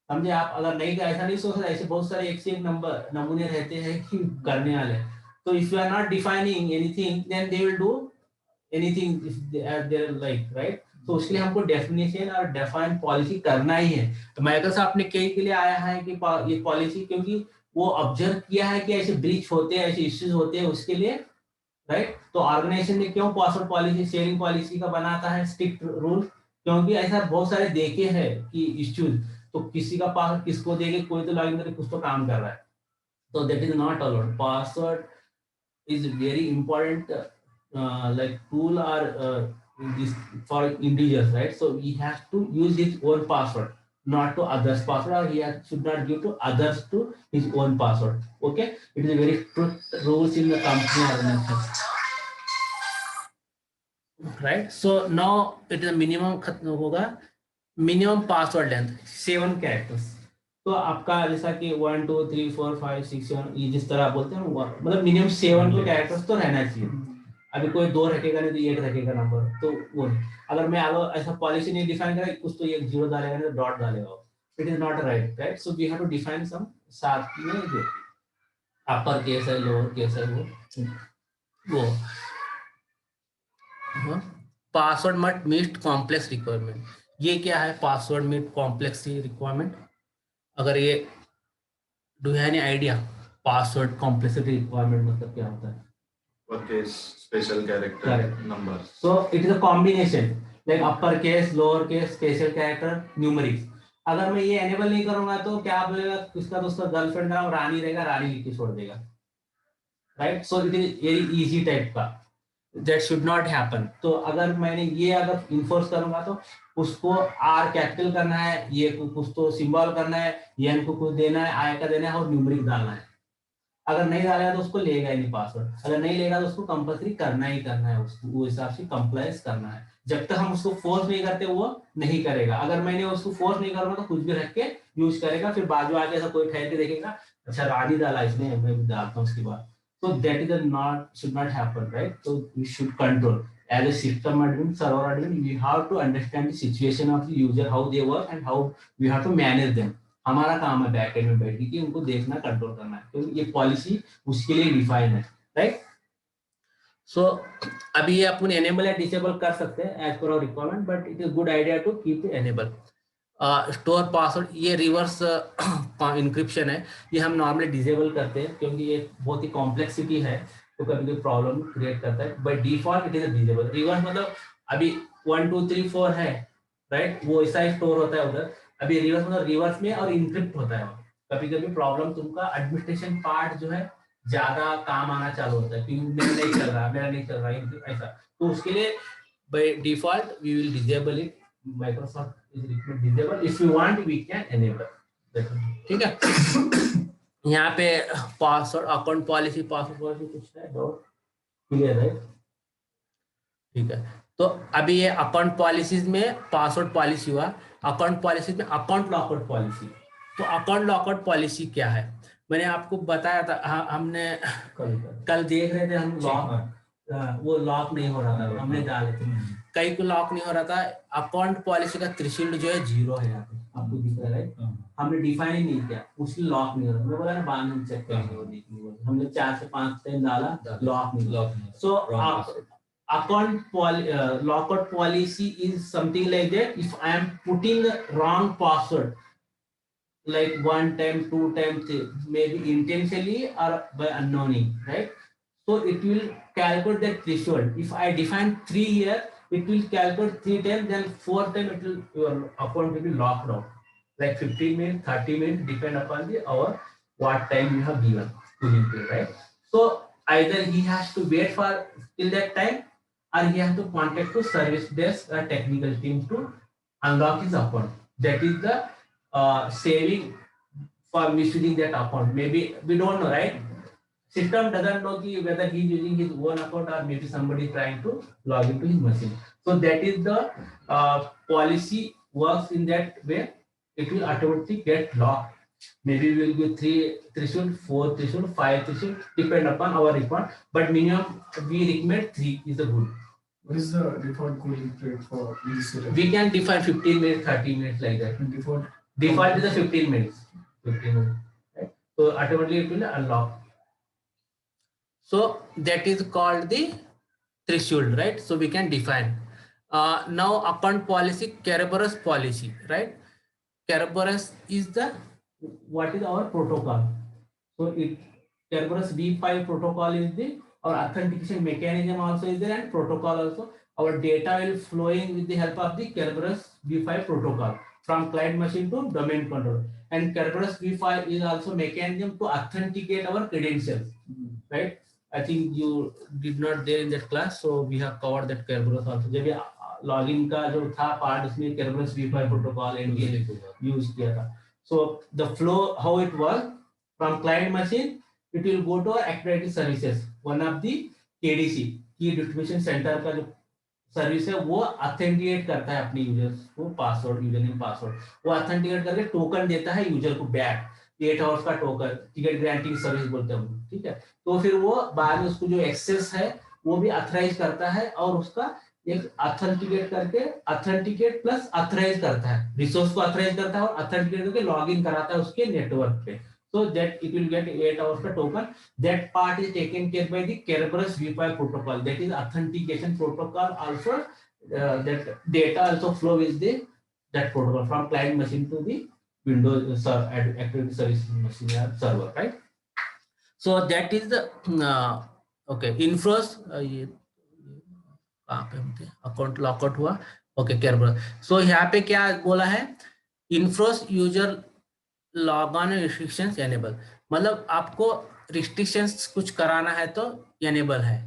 समझे आप? अगर नहीं का ऐसा नहीं सोच रहा, ऐसे बहुत सारे एक से एक नमूने रहते हैं कि करने वाले, तो if you are not defining anything, then they will do anything if they like, right? तो उसके लिए हमको डेफिनेशन और डिफाइन पॉलिसी करना ही है। तो माइक्रोसॉफ्ट ने कई के लिए आया है कि ये पॉलिसी, क्योंकि वो ऑब्जर्व किया है कि ऐसे ब्रीच होते हैं, ऐसे इश्यूज होते हैं, उसके लिए, राइट? तो ऑर्गेनाइजेशन ने क्यों पासवर्ड पॉलिसी, शेयरिंग पॉलिसी का बनाता है स्ट्रिक्ट रूल, क्योंकि ऐसा बहुत सारे देखे हैं कि इश्यूज, तो किसी का पासवर्ड किसको देंगे, कोई तो लॉगिन करके कुछ तो काम कर रहा है, तो that is not allowed. Password is very important like tool or this for individuals, right? So he has to use his own password, not to others password, or he should not give to others to his own password. Okay, it is a very strict rules in the company organization, right? So now it is a minimum खत्म होगा, minimum password length 7 characters। तो आपका जैसा कि 1 2 3 4 5 6 7 ये जिस तरह आप बोलते हैं, मतलब मिनिमम 7 तो कैरेक्टर्स तो रहना चाहिए। अभी कोई 2 रखेगा नहीं तो 1 रखेगा नंबर, तो वो नहीं। अगर मैं आगे ऐसा पॉलिसी नहीं डिफाइन करा, कुछ तो 1 0 डालेगा नहीं तो डॉट डालेगा, it is not right, right? So we have to define some, साथ में जो अपर केस है, लोअर केस है, वो password must meet complex requirement. ये क्या है पासवर्ड मीट कॉम्प्लेक्स रिक्वायरमेंट? अगर ये do you have any idea password complexity requirement मतलब क्या होता है? Uppercase, special character, Correct. numbers. So it is a combination like uppercase, lowercase, special character, numerics. अगर मैं ये एनेबल नहीं करूंगा तो क्या बोलेगा, किसका तो उसका गर्लफ्रेंड का नाम रानी रहेगा, रानी लिख के छोड़ देगा, right. So it is very easy type का, दैट शुड नॉट हैपन। तो अगर मैंने ये अगर इन्फोर्स करूंगा तो उसको आर कैपिटल करना है, ये को कुछ तो सिंबल करना है, एन को कुछ देना है, आई का देना है और न्यूमेरिक डालना है। अगर नहीं डालेगा तो उसको लेगा ही नहीं पासवर्ड, अगर नहीं लेगा तो उसको कंपल्सरी करना ही करना है, उसको वो हिसाब से कंप्लायंस करना है। जब तक हम उसको फोर्स नहीं करते वो नहीं करेगा। अगर मैंने उसको फोर्स नहीं करूंगा तो कुछ भी रख के यूज करेगा, फिर बाजू आके ऐसा कोई ठहर के देखेगा, अच्छा रानी डाला इसने, मैं भी डालता हूँ उसके बाद। So that is a not should not happen, right? So we should control as a system admin, server admin. We have to understand the situation of the user, how they work, and how we have to manage them. हमारा काम है बैकएंड में बैठ के उनको देखना, कंट्रोल करना है, तो ये पॉलिसी उसके लिए डिफाइन है, राइट। सो अभी ये अपन एनेबल या डिसेबल कर सकते हैं as per our requirement, but it is good idea to keep enable. Store password, ये रिवर्स इंक्रिप्शन है, ये हम नॉर्मली डिसेबल करते हैं क्योंकि ये बहुत ही कॉम्प्लेक्सिटी है, तो कभी कोई प्रॉब्लम क्रिएट करता है। Bye default it is disable. Reverse मतलब अभी 1 2 3 4 है, राइट, वो ऐसा ही स्टोर होता है उधर। अभी रिवर्स मतलब रिवर्स में और इंक्रिप्ट होता है। कभी कभी प्रॉब्लम तुमका एडमिनिस्ट्रेशन पार्ट जो है ज्यादा काम आना चालू होता है, मेरा नहीं चल रहा, मेरा नहीं चल रहा ऐसा, तो उसके लिए by default we will disable it. Microsoft is recommend disable. If you want, we can enable. ठीक है। यहाँ पे password, account policy, password policy कुछ है डाउट, क्लियर है? ठीक है। तो अभी ये अकाउंट पॉलिसीज में पासवर्ड पॉलिसी हुआ, अकाउंट पॉलिसी में अकाउंट लॉकआउट पॉलिसी। तो अकाउंट लॉकआउट पॉलिसी क्या है, मैंने आपको बताया था, हमने कल देख रहे थे हम लॉक, वो लॉक नहीं हो रहा था, हमने डाले थे, कई को लॉक नहीं हो रहा था। अकाउंट पॉलिसी का थ्रेशोल्ड जो है 0 है, यहाँ पे आपको दिख रहा है, हमने डिफाइन ही नहीं किया, उसलिए लॉक नहीं हो रहा। मैं बोला ना बाद में चेक करेंगे, वो देखेंगे, हमने 4 से 5 टाइम डाला, लॉक नहीं। सो account lockout policy is something like that. If I am putting wrong password, like 1 time, 2 times, maybe intentionally or by unknowing, right? So it will calculate that threshold. If I define 3 here, it will calculate 3 times, then 4 times it will, your account will be locked out. Like 15 minutes, 30 minutes, depend upon the hour, what time you have given to him, right? So either he has to wait for till that time, or he has to contact to service desk or technical team to unlock his account. That is the saving for misusing that account. Maybe we don't know, right? System doesn't know whether he is using his own account or maybe somebody trying to log into his machine. So that is the policy works in that way. It will automatically get locked. Maybe we will give 3 threshold, 4 threshold, 5 threshold, depend upon our requirement. But minimum we recommend 3 is the good. What is the default cooling period for this? We can define 15 minutes, 30 minutes like that. And default is the 15 minutes. 15 minutes. Right? So automatically it will unlock. So that is called the threshold, right? So we can define. Now account policy, Kerberos policy, right? Kerberos is the, what is our protocol? So it Kerberos V5 protocol is the, our authentication mechanism also is there, and protocol also. Our data will flowing with the help of the Kerberos V5 protocol from client machine to domain controller. And Kerberos V5 is also mechanism to authenticate our credentials, right? I think you did not there in that class, so we have covered that Kerberos also. जब ये login का जो था part, उसमें Kerberos V5 protocol use किया था. So the flow, how it works from client machine, it will go to our Active Directory services. One of the KDC, Key Distribution Center का जो सर्विस है वो ऑथेंटिकेट करता है अपने यूजर्स को, पासवर्ड, यूजर नेम पासवर्ड, वो ऑथेंटिकेट करके टोकन देता है यूजर को बैक, 8 आवर्स का टोकन, टिकट ग्रांटिंग सर्विस बोलते हैं हम, ठीक है। तो फिर वो बाद में उसको जो एक्सेस है वो भी ऑथराइज करता है और उसका एक ऑथेंटिकेट करके, ऑथेंटिकेट प्लस ऑथराइज करता है, रिसोर्स को ऑथराइज करता है और ऑथेंटिकेट करके लॉगिन कराता है उसके नेटवर्क पे, so that it will get 8 hours का token. That part is taken care by the Kerberos V5 protocol. That is authentication protocol also. That data also flow with the that protocol from client machine to the Windows Active Service machine server, right? So that is the okay. Inflows ये कहाँ पे हम थे? Account lockout हुआ. Okay, Kerberos. So यहाँ पे क्या बोला है? Enforce user log on restrictions enable, मतलब आपको रिस्ट्रिक्शंस कुछ कराना है तो एनेबल है,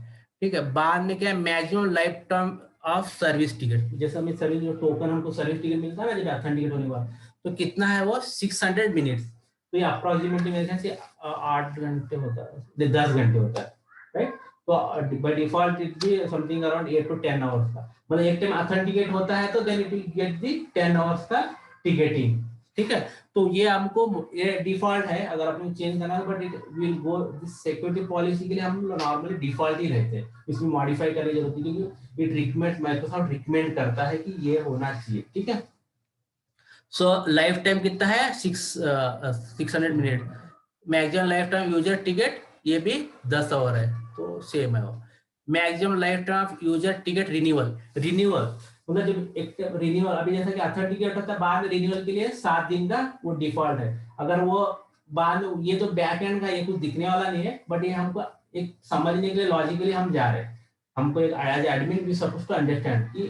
ठीक है। बाद में क्या है, maximum life time of service ticket, जैसे हमें सर्विस जो टोकन हमको सर्विस टिकट मिलता है ना जब ऑथेंटिकेट होने के बाद, तो कितना है वो 600 मिनट्स, तो ये अप्रोक्सीमेटली मेरे ख्याल से 8 घंटे होता है, 10 घंटे होता है, राइट। तो by default it be something around 8 to 10 hours का, मतलब एक टाइम ऑथेंटिकेट होता है तो then it will get the 10 hours का टिकटिंग, ठीक है। तो ये हमको ये डिफॉल्ट है, अगर आपने चेंज करना है but it will go this security policy के लिए हम नॉर्मली डिफॉल्ट ही रहते हैं, इसमें मॉडिफाई करने की जरूरत नहीं, क्योंकि इट रिकमेंड माइक्रोसॉफ्ट रिकमेंड करता है कि ये होना चाहिए, ठीक है। सो लाइफ टाइम कितना है 600 minute, maximum life time user ticket ये भी 10 आवर है, तो सेम है वो। Maximum life time of user ticket renewal, मतलब जब एक रिन्यूअल, अभी जैसा कि ऑथेंटिकेट होता है बाद में रिन्यूअल के लिए 7 दिन का वो डिफॉल्ट है, अगर वो बाद में, ये तो बैक एंड का ये कुछ दिखने वाला नहीं है, बट ये हमको एक समझने के लिए लॉजिकली हम जा रहे हैं, हमको एक as admin we suppose to understand कि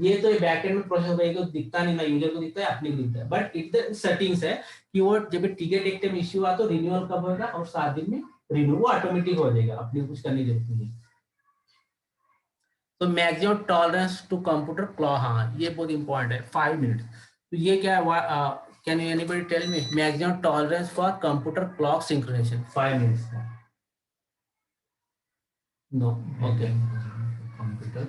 ये तो बैक एंड में प्रोसेस होता है, दिखता नहीं ना यूजर को दिखता है अपने को दिखता है, बट इट सेटिंग्स है कि वो जब टिकट एक टाइम इश्यू हुआ तो रिन्यूअल कब होगा और 7 दिन में रिन्यू, वो ऑटोमेटिक हो जाएगा, अपने कुछ करने की जरूरत नहीं है। तो maximum tolerance to computer clock, हाँ ये बहुत इंपॉर्टेंट है, 5 मिनट। तो ये क्या है, can you anybody tell me maximum tolerance for computer clock synchronization 5 minutes का? No, okay. Computer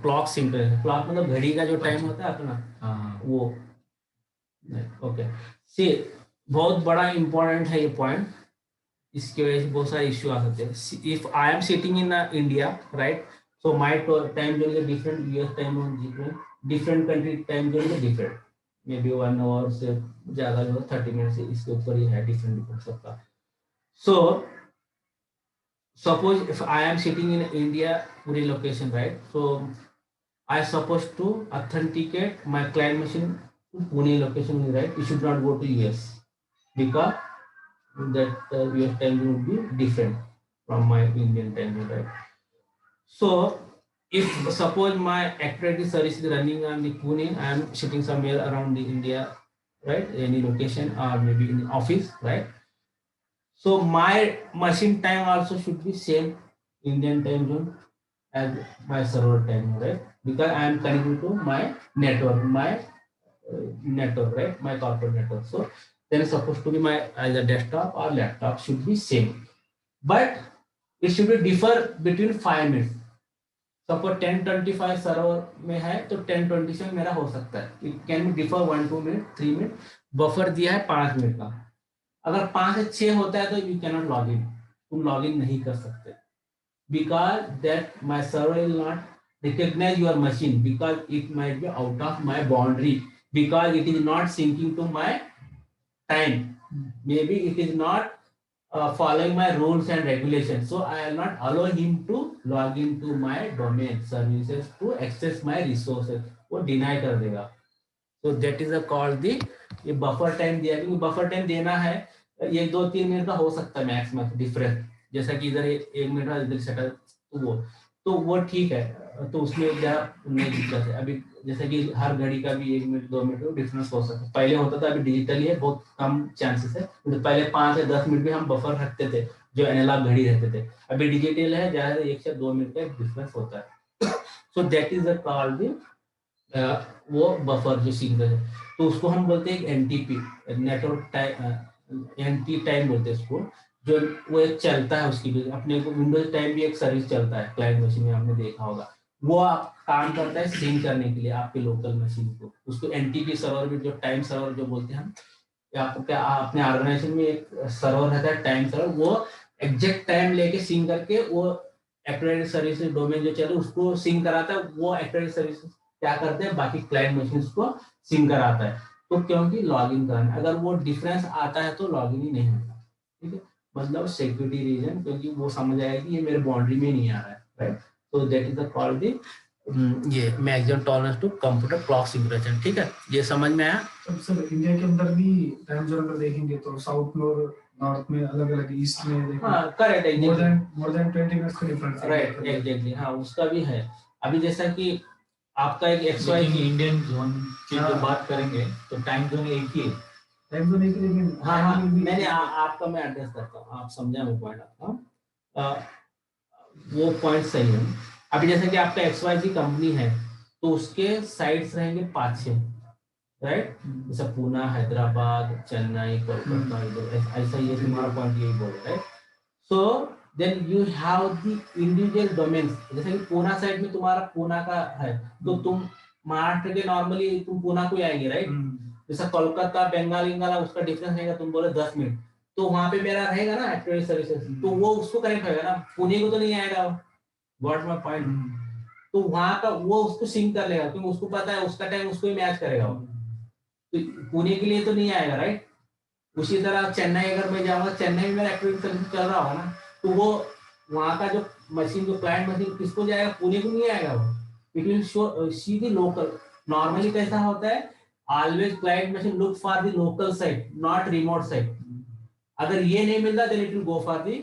clock synchronization, clock मतलब घड़ी का जो टाइम होता है अपना, वो ओके। सी बहुत बड़ा इंपॉर्टेंट है ये पॉइंट, इसकी वजह से बहुत सारे इश्यू आ सकते हैं। If I am sitting in India, right, so my time zone is different, US time zone different, different country time zone is different, may be 1 hour से ज्यादा जो 30 मिनट से इसके ऊपर ही है डिफरेंट सबका। सो suppose if I am sitting in India Pune location, right, so I supposed to authenticate my client machine to Pune location, right, it should not go to US because that US time zone would be different from my Indian time zone, right. So if suppose my activity service is running on the Pune, I am sitting somewhere around the India, right, any location or maybe in the office, right. So my machine time also should be same Indian time zone as my server time, right? Because I am connected to my network, right? My corporate network. So then it's supposed to be my either desktop or laptop should be same, but it should be differ between 5 minutes. Suppose 10:25 server में है तो 10:20 से मेरा हो सकता है, it can be differ 1-2 minute 3 minute, buffer दिया है 5 मिनट का, अगर 5 से 6 होता है तो you can not log in, तुम लॉग इन नहीं कर सकते, because that my server will not recognize your machine because it might be out of my boundary, because it is not syncing to my time, may be it is not following my rules and regulations, so I will not allow him to log into my domain services to access my resources, वो deny कर देगा। So that is a called the ये बफर टाइम दिया, क्योंकि बफर टाइम देना है ये 2-3 मिनट का हो सकता है मैक्सिमम डिफरेंस, जैसा कि इधर 1 मिनट का इधर सेटल, तो वो ठीक है, तो उसमें क्या नहीं दिक्कत है। अभी जैसा कि हर घड़ी का भी 1 मिनट 2 मिनट डिफरेंस हो सकता है, पहले होता था, अभी डिजिटली है, बहुत कम चांसेस है, तो पहले 5 से 10 मिनट भी हम बफर रखते थे जो एनालॉग घड़ी रहते थे, अभी डिजिटल है, ज्यादा 1 से 2 मिनट का डिफरेंस होता है। So that is the called वो बफर जो सिंक है, तो उसको हम बोलते हैं NTP, network time, NT time बोलते हैं उसको, जो वो एक चलता है उसकी भी, अपने को विंडोज टाइम भी एक सर्विस चलता है क्लाइंट मशीन में, आपने देखा होगा, वो काम करता है सिंक करने के लिए आपके लोकल मशीन को, उसको एनटीपी सर्वर भी, जो टाइम सर्वर जो बोलते हैं हम, आपको अपने ऑर्गेनाइजेशन में एक सर्वर रहता है टाइम सर्वर, वो एग्जैक्ट टाइम लेके सिंक करके वो एक्टिवेटेड सर्विसेज डोमेन जो चल रहा है उसको सिंक कराता है, वो एक्टिवेटेड सर्विसेज क्या करते हैं बाकी क्लाइंट मशीन्स को सिंक कराता है, तो क्योंकि लॉगिन करना, अगर वो डिफरेंस आता है तो लॉगिन ही नहीं होगा, ठीक है, मतलब सिक्योरिटी रीजन, क्योंकि वो समझ आएगा कि ये मेरे बाउंड्री में नहीं आ रहा है, राइट। तो that is the called the ये maximum tolerance to computer clock synchronization, ठीक है, ये समझ में आया। अब सर इंडिया के अंदर भी टाइम जोन अगर देखेंगे तो साउथ में और नॉर्थ में अलग अलग, ईस्ट में देखेंगे, हाँ करेक्ट है, मोर देन 20 मिनट्स का डिफरेंस है, राइट एग्जैक्टली, हाँ उसका भी है। अभी जैसा कि आपका एक XYZ इंडियन जोन की जो बात करेंगे तो टाइम जोन एक ही है। टाइम जोन एक, लेकिन हाँ, मैंने आपका मैं एड्रेस करता हूँ, आप समझा मैं पॉइंट आपका, वो पॉइंट सही है। अभी जैसे कि आपका XYZ कंपनी है तो उसके साइट्स रहेंगे 5-6, राइट, जैसे पुणे, हैदराबाद, चेन्नई, कोलकाता, इधर ऐसा ये तुम्हारा पॉइंट यही बोल रहा है। So then you have the individual domains, जैसे कि पुणे साइड में तुम्हारा पुणे का है तो तुम महाराष्ट्र के नॉर्मली तुम पुणे को ही आएंगे, राइट। जैसा कोलकाता, बंगाली वाला उसका डिफरेंस रहेगा, तुम बोले 10 मिनट, तो वहां पे मेरा रहेगा ना एक्टिविटी सर्विसेज, तो वो उसको कनेक्ट होगा ना, पुणे को तो नहीं आएगा। व्हाट माय पॉइंट, तो वहां का वो उसको सिंक कर लेगा क्योंकि उसको पता है उसका टाइम उसको ही मैच करेगा वो, तो पुणे के लिए तो नहीं आएगा, राइट। उसी तरह चेन्नई अगर मैं जाऊंगा, चेन्नई में मेरा एक्टिविटी सर्विस चल रहा होगा ना, तो वो वहां का जो मशीन, जो क्लाइंट मशीन किसको जाएगा, पुणे को नहीं आएगा वो, इट विल शो सीधी लोकल। नॉर्मली कैसा होता है, always client machine look for the local site, not remote site. अगर ये नहीं मिलता then it will go for the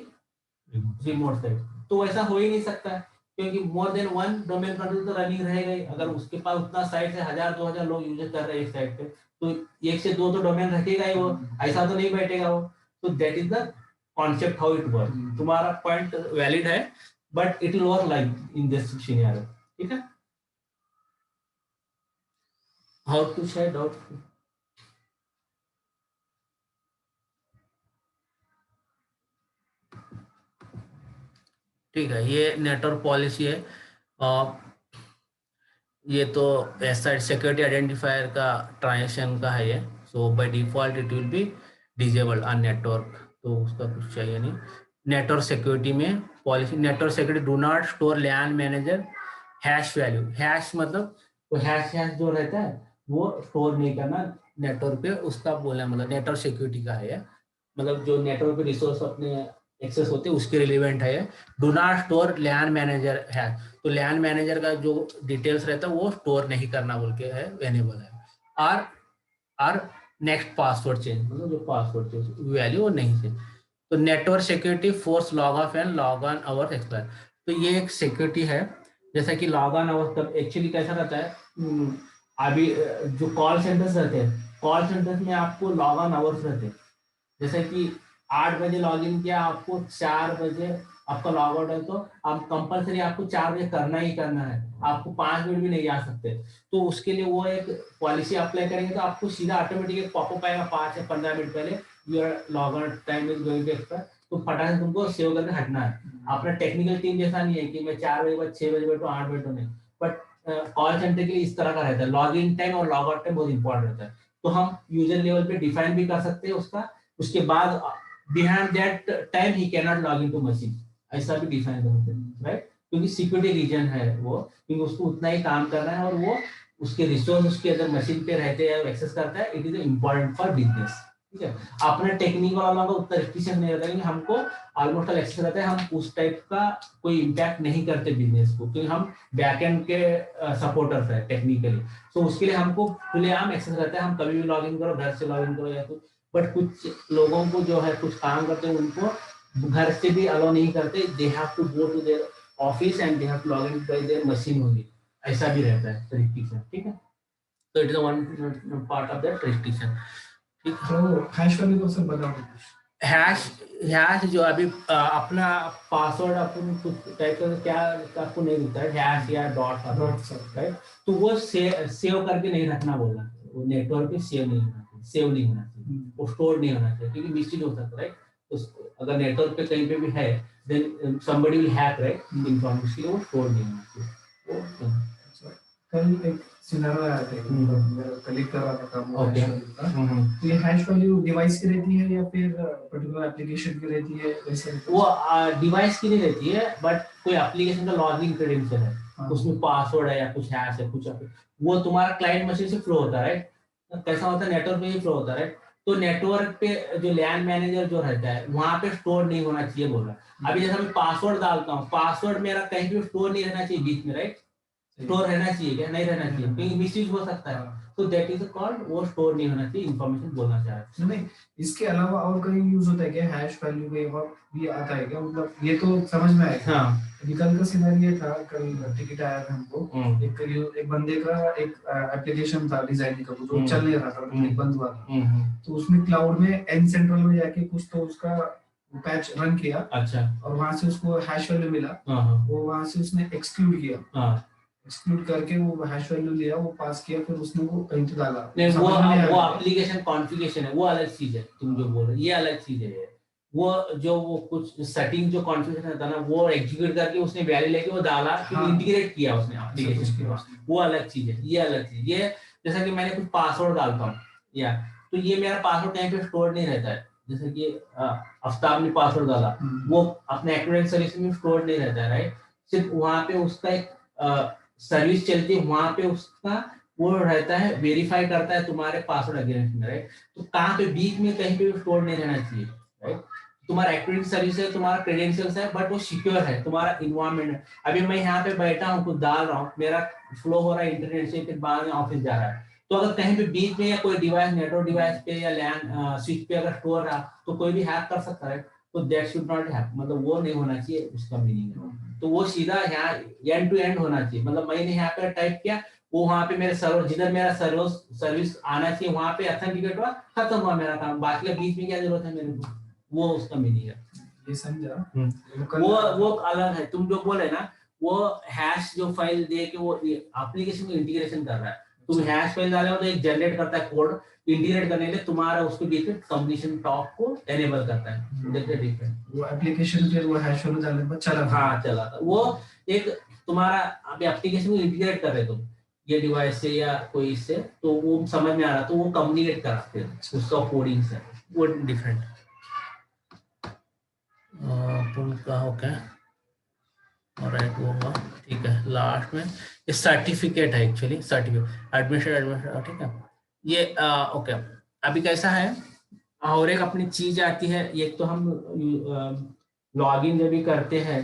remote site. तो ऐसा हो ही नहीं सकता क्योंकि more than one domain control तो रनिंग रहेगा ही। अगर उसके पास उतना साइट है, 1000-2000 लोग यूज कर रहे हैं एक साइट पे, तो 1 से 2 तो डोमेन रखेगा ही वो, ऐसा तो नहीं बैठेगा वो। तो that is the concept how it work. तुम्हारा पॉइंट वैलिड है, but it will work like in this scenario, ठीक है। हाउ टू शेयर डाउट, ठीक है, ये नेटवर्क पॉलिसी है। ये तो ऐसा सिक्योरिटी आइडेंटिफायर का ट्रांजेक्शन का है ये। So by default it will be disabled on network, तो उसका कुछ चाहिए नहीं। नेटवर्क सिक्योरिटी में policy, network security do not store LAN manager hash value. Hash मतलब वो हैश जो रहता है वो स्टोर नहीं करना नेटवर्क पे, उसका बोलना मतलब नेटवर्क सिक्योरिटी का है। मतलब जो नेटवर्क पे रिसोर्स अपने एक्सेस होते हैं उसके रिलेवेंट है। Do not store LAN manager है, तो लैन मैनेजर का जो डिटेल्स रहता है वो स्टोर नहीं करना बोल के है, वेनेबल है। और नेक्स्ट पासवर्ड चेंज, मतलब जो पासवर्ड चेंज वैल्यू वो नहीं चेंज। तो network security force log off and log on hour expire. तो ये एक सिक्योरिटी है। जैसा कि लॉग ऑन आवर तब एक्चुअली कैसा रहता है, अभी जो कॉल सेंटर्स रहते हैं, कॉल सेंटर्स में आपको लॉग ऑन आवर्स रहते हैं। जैसे कि 8 बजे लॉग इन किया, आपको 4 बजे आपका लॉग आउट है, तो आप कंपलसरी आपको 4 बजे करना ही करना है, आपको 5 मिनट भी नहीं आ सकते। तो उसके लिए वो एक पॉलिसी अप्लाई करेंगे तो आपको सीधा ऑटोमेटिक एक पॉपअप आएगा 5 या 15 मिनट पहले, your log out time is going to expire. तो फटाक से तुमको सेव करके हटना है। अपना टेक्निकल टीम जैसा नहीं है कि मैं 4 बजे बाद 6 बजे बैठो 8 बजे तो नहीं, बट कॉल सेंटर के लिए इस तरह का रहता है। लॉग इन टाइम और लॉग आउट टाइम बहुत इंपॉर्टेंट रहता है। तो हम यूजर लेवल पे डिफाइन भी कर सकते हैं उसका, उसके बाद behind that time he can not log in to machine, ऐसा भी डिफाइन कर सकते हैं, राइट। क्योंकि सिक्योरिटी रीजन है वो, क्योंकि उसको उतना ही काम करना है और वो उसके रिसोर्स उसके अंदर मशीन पे रहते हैं, एक्सेस करता है। It is important for business, ठीक है। अपने टेक्निकल वालों का उतना रिस्ट्रिक्शन नहीं रहता है, हमको ऑलमोस्ट एक्सेस रहता है, हम उस टाइप का कोई इम्पैक्ट नहीं करते बिजनेस को, क्योंकि हम बैकएंड के सपोर्टर्स है टेक्निकली। सो उसके लिए हमको खुलेआम एक्सेस रहता है, हम कभी भी लॉग इन करो, घर से लॉग इन करो या कुछ। बट कुछ लोगों को जो है कुछ काम करते हैं उनको घर से भी अलाउ नहीं करते, they have to go to their office and they have to log in by their machine only, ऐसा भी रहता है रिस्ट्रिक्शन, ठीक है। तो it is one part of that restriction, ठीक है। तो हैश वैल्यू तो सर बताओ। हैश जो अभी अपना पासवर्ड अपन कुछ टाइप कर क्या आपको नहीं दिखता है, हैश या डॉट राइट, तो वो सेव करके नहीं रखना बोला, वो नेटवर्क पे सेव नहीं होना चाहिए, सेव नहीं होना चाहिए, वो स्टोर नहीं होना चाहिए, क्योंकि मिसयूज हो सकता है, राइट। तो अगर नेटवर्क पे कहीं पे भी है then somebody will hack, right, information, वो स्टोर नहीं होना चाहिए। कल एक सिनेरियो आया था, मेरा कलीग कर रहा था काम ओके। तो ये हैश वैल्यू डिवाइस की रहती है या फिर पर्टिकुलर एप्लीकेशन की रहती है, वैसे वो डिवाइस की नहीं रहती है, बट कोई एप्लीकेशन का लॉगिन क्रेडेंशियल है, उसमें पासवर्ड है या कुछ हैश है कुछ, वो तुम्हारा क्लाइंट मशीन से फ्लो होता है, राइट। कैसा होता है, नेटवर्क पे ही फ्लो होता है, राइट। तो नेटवर्क पे जो लैन मैनेजर जो रहता है वहां पे स्टोर नहीं होना चाहिए बोला। अभी जैसा मैं पासवर्ड डालता हूँ, पासवर्ड मेरा कहीं भी स्टोर नहीं रहना चाहिए बीच में, राइट। स्टोर रहना चाहिए क्या, नहीं रहना चाहिए, क्योंकि मिसयूज हो सकता है। तो दैट इज कॉल्ड, वो स्टोर नहीं होना चाहिए, इंफॉर्मेशन बोलना चाह रहे नहीं, इसके अलावा और कहीं यूज होता है क्या, हैश वैल्यू कहीं और भी आता है क्या, मतलब ये तो समझ में आएगा। हाँ। अभी कल का सिनेरियो था, कल टिकट आया था हमको, एक बंदे का एक एप्लीकेशन था डिजाइन का, जो चल नहीं रहा था, बंद हुआ था, तो उसने क्लाउड में एन सेंट्रल में जाके कुछ तो उसका पैच रन किया, अच्छा, और वहां से उसको हैश वैल्यू मिला, वो वहां से उसने एक्सक्लूड किया, एक्सक्लूड करके वो हैश वैल्यू लिया, वो पास किया, फिर उसने वो कहीं तो डाला। नहीं, समझ में नहीं आया वो मुझे। एप्लीकेशन कॉन्फ़िगरेशन है, वो अलग चीज है, तुम जो बोल रहे हो ये अलग चीज है। वो जो वो कुछ सेटिंग जो कॉन्फ़िगरेशन होता है ना, वो एग्जीक्यूट करके उसने वैल्यू लेके वो डाला, फिर हाँ। इंटीग्रेट किया उसने सब एप्लीकेशन कुछ के किया बाद, उसने। वो अलग चीज है, ये अलग चीज। ये जैसा कि मैंने कुछ पासवर्ड डालता हूँ, या तो ये मेरा पासवर्ड कहीं पे स्टोर नहीं रहता है। जैसे कि आफ्ताब ने पासवर्ड डाला, वो अपने एक्टिव सर्विस में स्टोर नहीं रहता है, राइट। सिर्फ वहां पे उसका एक सर्विस चलती है, वहां पे उसका वो रहता है, वेरीफाई करता है तुम्हारे पासवर्ड अगेंस्ट में, राइट। तो कहाँ पे बीच में कहीं पे भी स्टोर नहीं रहना चाहिए, राइट। तुम्हारा एक्टिविटी सर्विस है, तुम्हारा क्रेडेंशियल्स है, बट वो सिक्योर है, तुम्हारा इन्वायरमेंट है। अभी मैं यहाँ पे बैठा हूँ, कुछ डाल रहा हूँ, मेरा फ्लो हो रहा है इंटरनेट से, फिर बाद में ऑफिस जा रहा है। तो अगर कहीं पे बीच में या कोई डिवाइस, नेटवर्क डिवाइस पे या लैन स्विच पे अगर स्टोर रहा, तो कोई भी हैक कर सकता है। तो दैट शुड नॉट हैव, मतलब वो नहीं होना चाहिए, उसका मीनिंग है। तो वो सीधा यहाँ एंड टू एंड होना चाहिए, मतलब मैंने यहाँ पे टाइप किया, वो वहां पे मेरे सर्वर, जिधर मेरा सर्विस आना चाहिए वहां पे ऑथेंटिकेट हुआ, खत्म हुआ मेरा काम, बाकी का बीच में क्या जरूरत है मेरे को, वो उसका मीनिंग है। ये समझा। वो अलग है। तुम जो बोले ना, वो हैश जो फाइल दे के वो एप्लीकेशन को इंटीग्रेशन कर रहा है, तुम हैश फाइल डाले हो तो एक जनरेट करता है कोड, इंटीग्रेट करने के लिए तुम्हारा उसके बीच में कम्युनिकेशन टॉक को एनेबल करता है, डिफरेंट। वो एप्लीकेशन पे वो हैश वैल्यू डालने पर चला था। हाँ, चला था वो। एक तुम्हारा अभी एप्लीकेशन को इंटीग्रेट कर रहे तुम ये डिवाइस से या कोई इससे, तो वो समझ में आ रहा, तो वो कम्युनिकेट करा फिर उसका कोडिंग से, वो डिफरेंट। का हो क्या और राइट होगा, ठीक है। लास्ट में ये सर्टिफिकेट है, एक्चुअली सर्टिफिकेट एडमिनिस्ट्रेटर, ठीक है। ये ओके, अभी कैसा है, और एक अपनी चीज आती है, एक तो हम लॉगिन जब भी करते हैं,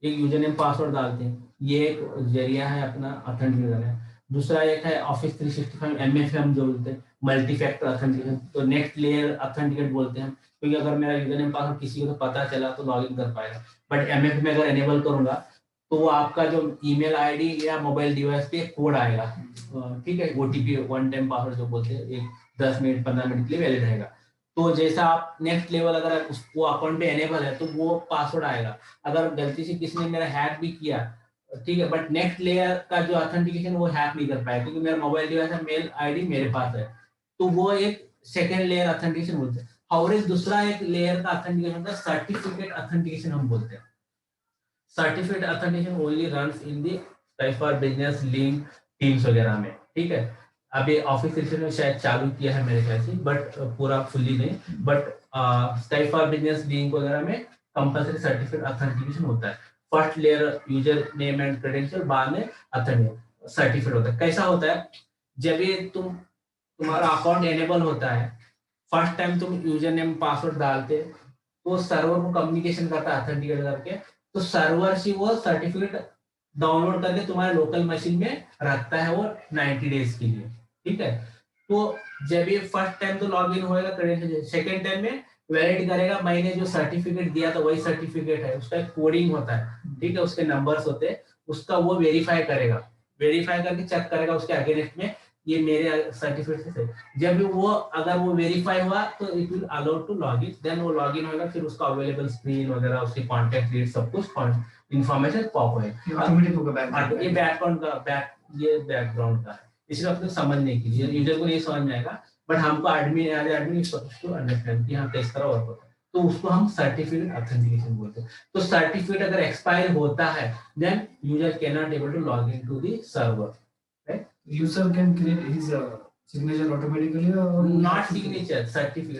एक यूजर नेम पासवर्ड डालते हैं, ये एक जरिया है अपना ऑथेंटिकेट करने। दूसरा एक है ऑफिस 365 MFM जो बोलते हैं, मल्टी फैक्टर ऑथेंटिकेशन, तो नेक्स्ट लेयर ऑथेंटिकेट बोलते हैं, क्योंकि अगर मेरा यूजर नेम पासवर्ड किसी को तो पता चला तो लॉगिन कर पाएगा। बट MFM में अगर एनेबल करूंगा तो वो आपका जो ईमेल आईडी या मोबाइल डिवाइस पे कोड आएगा, ठीक है, OTP वन टाइम पासवर्ड जो बोलते हैं, एक 10 मिनट 15 मिनट के लिए वैलिड रहेगा। तो जैसा आप नेक्स्ट लेवल अगर वो अकाउंट पे एनेबल है तो वो पासवर्ड आएगा। अगर गलती से किसी ने मेरा हैक भी किया, ठीक है, बट नेक्स्ट लेयर का जो ऑथेंटिकेशन वो हैक नहीं कर पाया, क्योंकि मेरा मोबाइल डिवाइस है, मेल आईडी मेरे पास है, तो वो एक सेकेंड लेयर ऑथेंटिकेशन बोलते हैं। और एक दूसरा एक लेयर का ऑथेंटिकेशन होता है सर्टिफिकेट ऑथेंटिकेशन हम बोलते हैं। Certificate authentication only runs in the type for business link teams वगैरह में, ठीक है। अभी ऑफिस 365 में शायद चालू किया है मेरे ख्याल से, बट पूरा फुल्ली नहीं, but type for business link वगैरह में कंपलसरी सर्टिफिकेट ऑथेंटिकेशन होता है। First layer user name and credential, बाद में ऑथेंटिकेट सर्टिफिकेट होता है। कैसा होता है, जब ये तुम्हारा अकाउंट एनेबल होता है, फर्स्ट टाइम तुम यूजर नेम पासवर्ड डालते, तो सर्वर को कम्युनिकेशन करता है ऑथेंटिकेट करके, तो सर्वर से वो सर्टिफिकेट डाउनलोड करके तुम्हारे लोकल मशीन में रखता है वो 90 डेज के लिए, ठीक है। तो जब ये फर्स्ट टाइम तो लॉगिन होएगा क्रेडेंशियल, सेकंड टाइम में वैलिड करेगा, मैंने जो सर्टिफिकेट दिया था वही सर्टिफिकेट है, उसका एक कोडिंग होता है, ठीक है, उसके नंबर्स होते हैं, उसका वो वेरीफाई करेगा, वेरीफाई करके चेक करेगा उसके अगेंस्ट में ये मेरे सर्टिफिकेट से। जब वो अगर वो वेरीफाई हुआ तो it will allow to login, then वो लॉगिन होगा, फिर उसका अवेलेबल स्क्रीन वगैरह, उसके कॉन्टैक्ट लिस्ट सब कुछ इन्फॉर्मेशन पॉप होगा, ऑटोमेटिक होगा। ये बैकग्राउंड का ये बैकग्राउंड का है, इसलिए अपने समझने के लिए, यूजर को नहीं समझ में आएगा, बट हमको एडमिन को अंडरस्टैंड कि हाँ किस तरह वर्क होता है, तो उसको हम सर्टिफिकेट ऑथेंटिकेशन बोलते हैं। तो सर्टिफिकेट अगर एक्सपायर होता है, then user can not able to log in to the server, right. User can create his signature automatically or not signature, certificate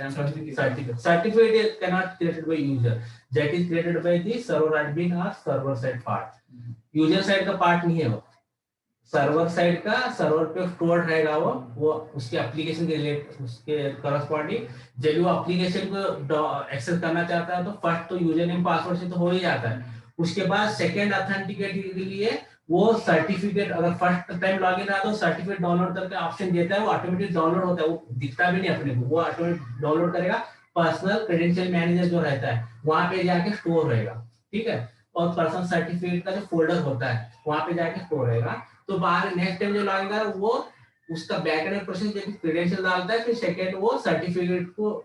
cannot created by user, that is created by the server admin or server side part, user side का पार्ट नहीं है वो, सर्वर साइड का, सर्वर पे स्टोर रहेगा वो उसके एप्लीकेशन के रिलेटेड, उसके करस्पॉन्डिंग। जब वो एप्लीकेशन को एक्सेस करना चाहता है तो फर्स्ट तो यूजर नेम पासवर्ड से तो हो ही जाता है, उसके बाद सेकंड ऑथेंटिकेट के लिए वो सर्टिफिकेट अगर फर्स्ट टाइम लॉगिन आया तो सर्टिफिकेट डाउनलोड करके ऑप्शन देता है, वो ऑटोमेटिक डाउनलोड होता है, वो दिखता भी नहीं अपने को, वो ऑटोमेटिक डाउनलोड करेगा। पर्सनल क्रेडेंशियल मैनेजर जो रहता है वहां पे जाके स्टोर रहेगा, ठीक है। और पर्सनल सर्टिफिकेट का जो फोल्डर होता है वहां पे जाके स्टोर रहेगा। तो बाहर नेक्स्ट टाइम जो लॉगिन करेगा वो उसका बैक एंड प्रोसेस जब क्रेडेंशियल डालता है, फिर सेकेंड वो सर्टिफिकेट को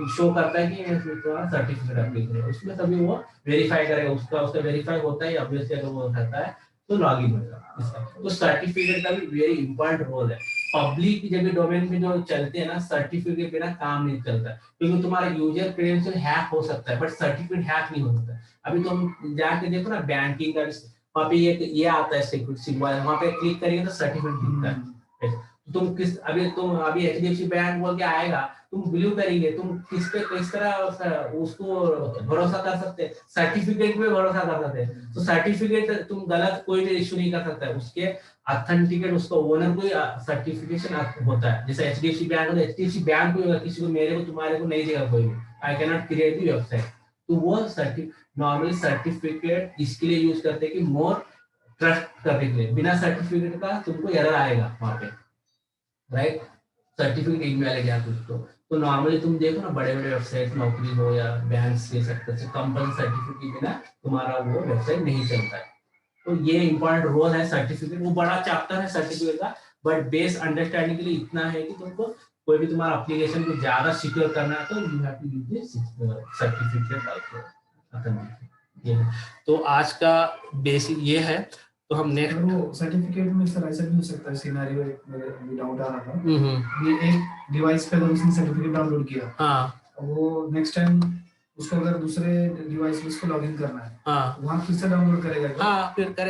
शो करता है कि सर्टिफिकेट एप्लीकेशन है, उसमें तभी वो वेरीफाई करेगा, उसका वेरीफाई होता है ऑब्वियसली, अगर वो रहता है तो लॉगिन होगा इसका। तो सर्टिफिकेट का भी वेरी इंपॉर्टेंट रोल है। पब्लिक जब डोमेन में जो चलते हैं ना, सर्टिफिकेट बिना काम नहीं चलता, क्योंकि तुम्हारा यूजर क्रेडेंशियल हैक हो सकता है बट सर्टिफिकेट हैक नहीं हो सकता। अभी तुम जाके देखो ना बैंकिंग का, वहाँ पे ये आता है सिक्योरिटी सिंबल, वहाँ पे क्लिक करेंगे तो सर्टिफिकेट दिखता है। तुम अभी एचडीएफसी बैंक बोल के आएगा, तुम बिलीव करेंगे, तुम किस तरह उसको भरोसा कर सकते हैं, सर्टिफिकेट पे भरोसा कर सकते हैं। तो सर्टिफिकेट तुम गलत कोई भी इश्यू नहीं कर सकता है, उसके ऑथेंटिकेट उसको ओनर को सर्टिफिकेशन होता है। जैसे एचडीएफसी बैंक है, एचडीएफसी बैंक को किसी को, मेरे को तुम्हारे को नहीं देगा कोई भी, I can not create the website. तो वो नॉर्मली सर्टिफिकेट इसके लिए यूज करते हैं कि मोर ट्रस्ट करने के लिए, बिना सर्टिफिकेट का तुमको एरर आएगा वहां पे, राइट। सर्टिफिकेट इनवैलिड या कुछ तो नॉर्मली तुम देखो ना बड़े बड़े वेबसाइट, नौकरी हो या बैंक के सेक्टर से, कंपनी सर्टिफिकेट बिना तुम्हारा वो वेबसाइट नहीं चलता है। तो ये इंपॉर्टेंट रोल है सर्टिफिकेट, वो बड़ा चैप्टर है सर्टिफिकेट का, बट बेस अंडरस्टैंडिंग के लिए इतना है कि तुमको कोई भी तुम्हारा एप्लीकेशन को ज्यादा सिक्योर करना है तो you have to use this certificate also. तो आज का बेसिक ये है। तो हम नेक्स्ट वो सर्टिफिकेट में सर ऐसा भी हो सकता है सिनेरियो, एक मेरे डाउट आ रहा था। ये एक डिवाइस पे अगर उसने सर्टिफिकेट डाउनलोड किया, हाँ वो नेक्स्ट टाइम उसको अगर दूसरे डिवाइस पे उसको लॉगिन करना है, हाँ वहाँ फिर से डाउनलोड करेगा क्या? हाँ फिर करें।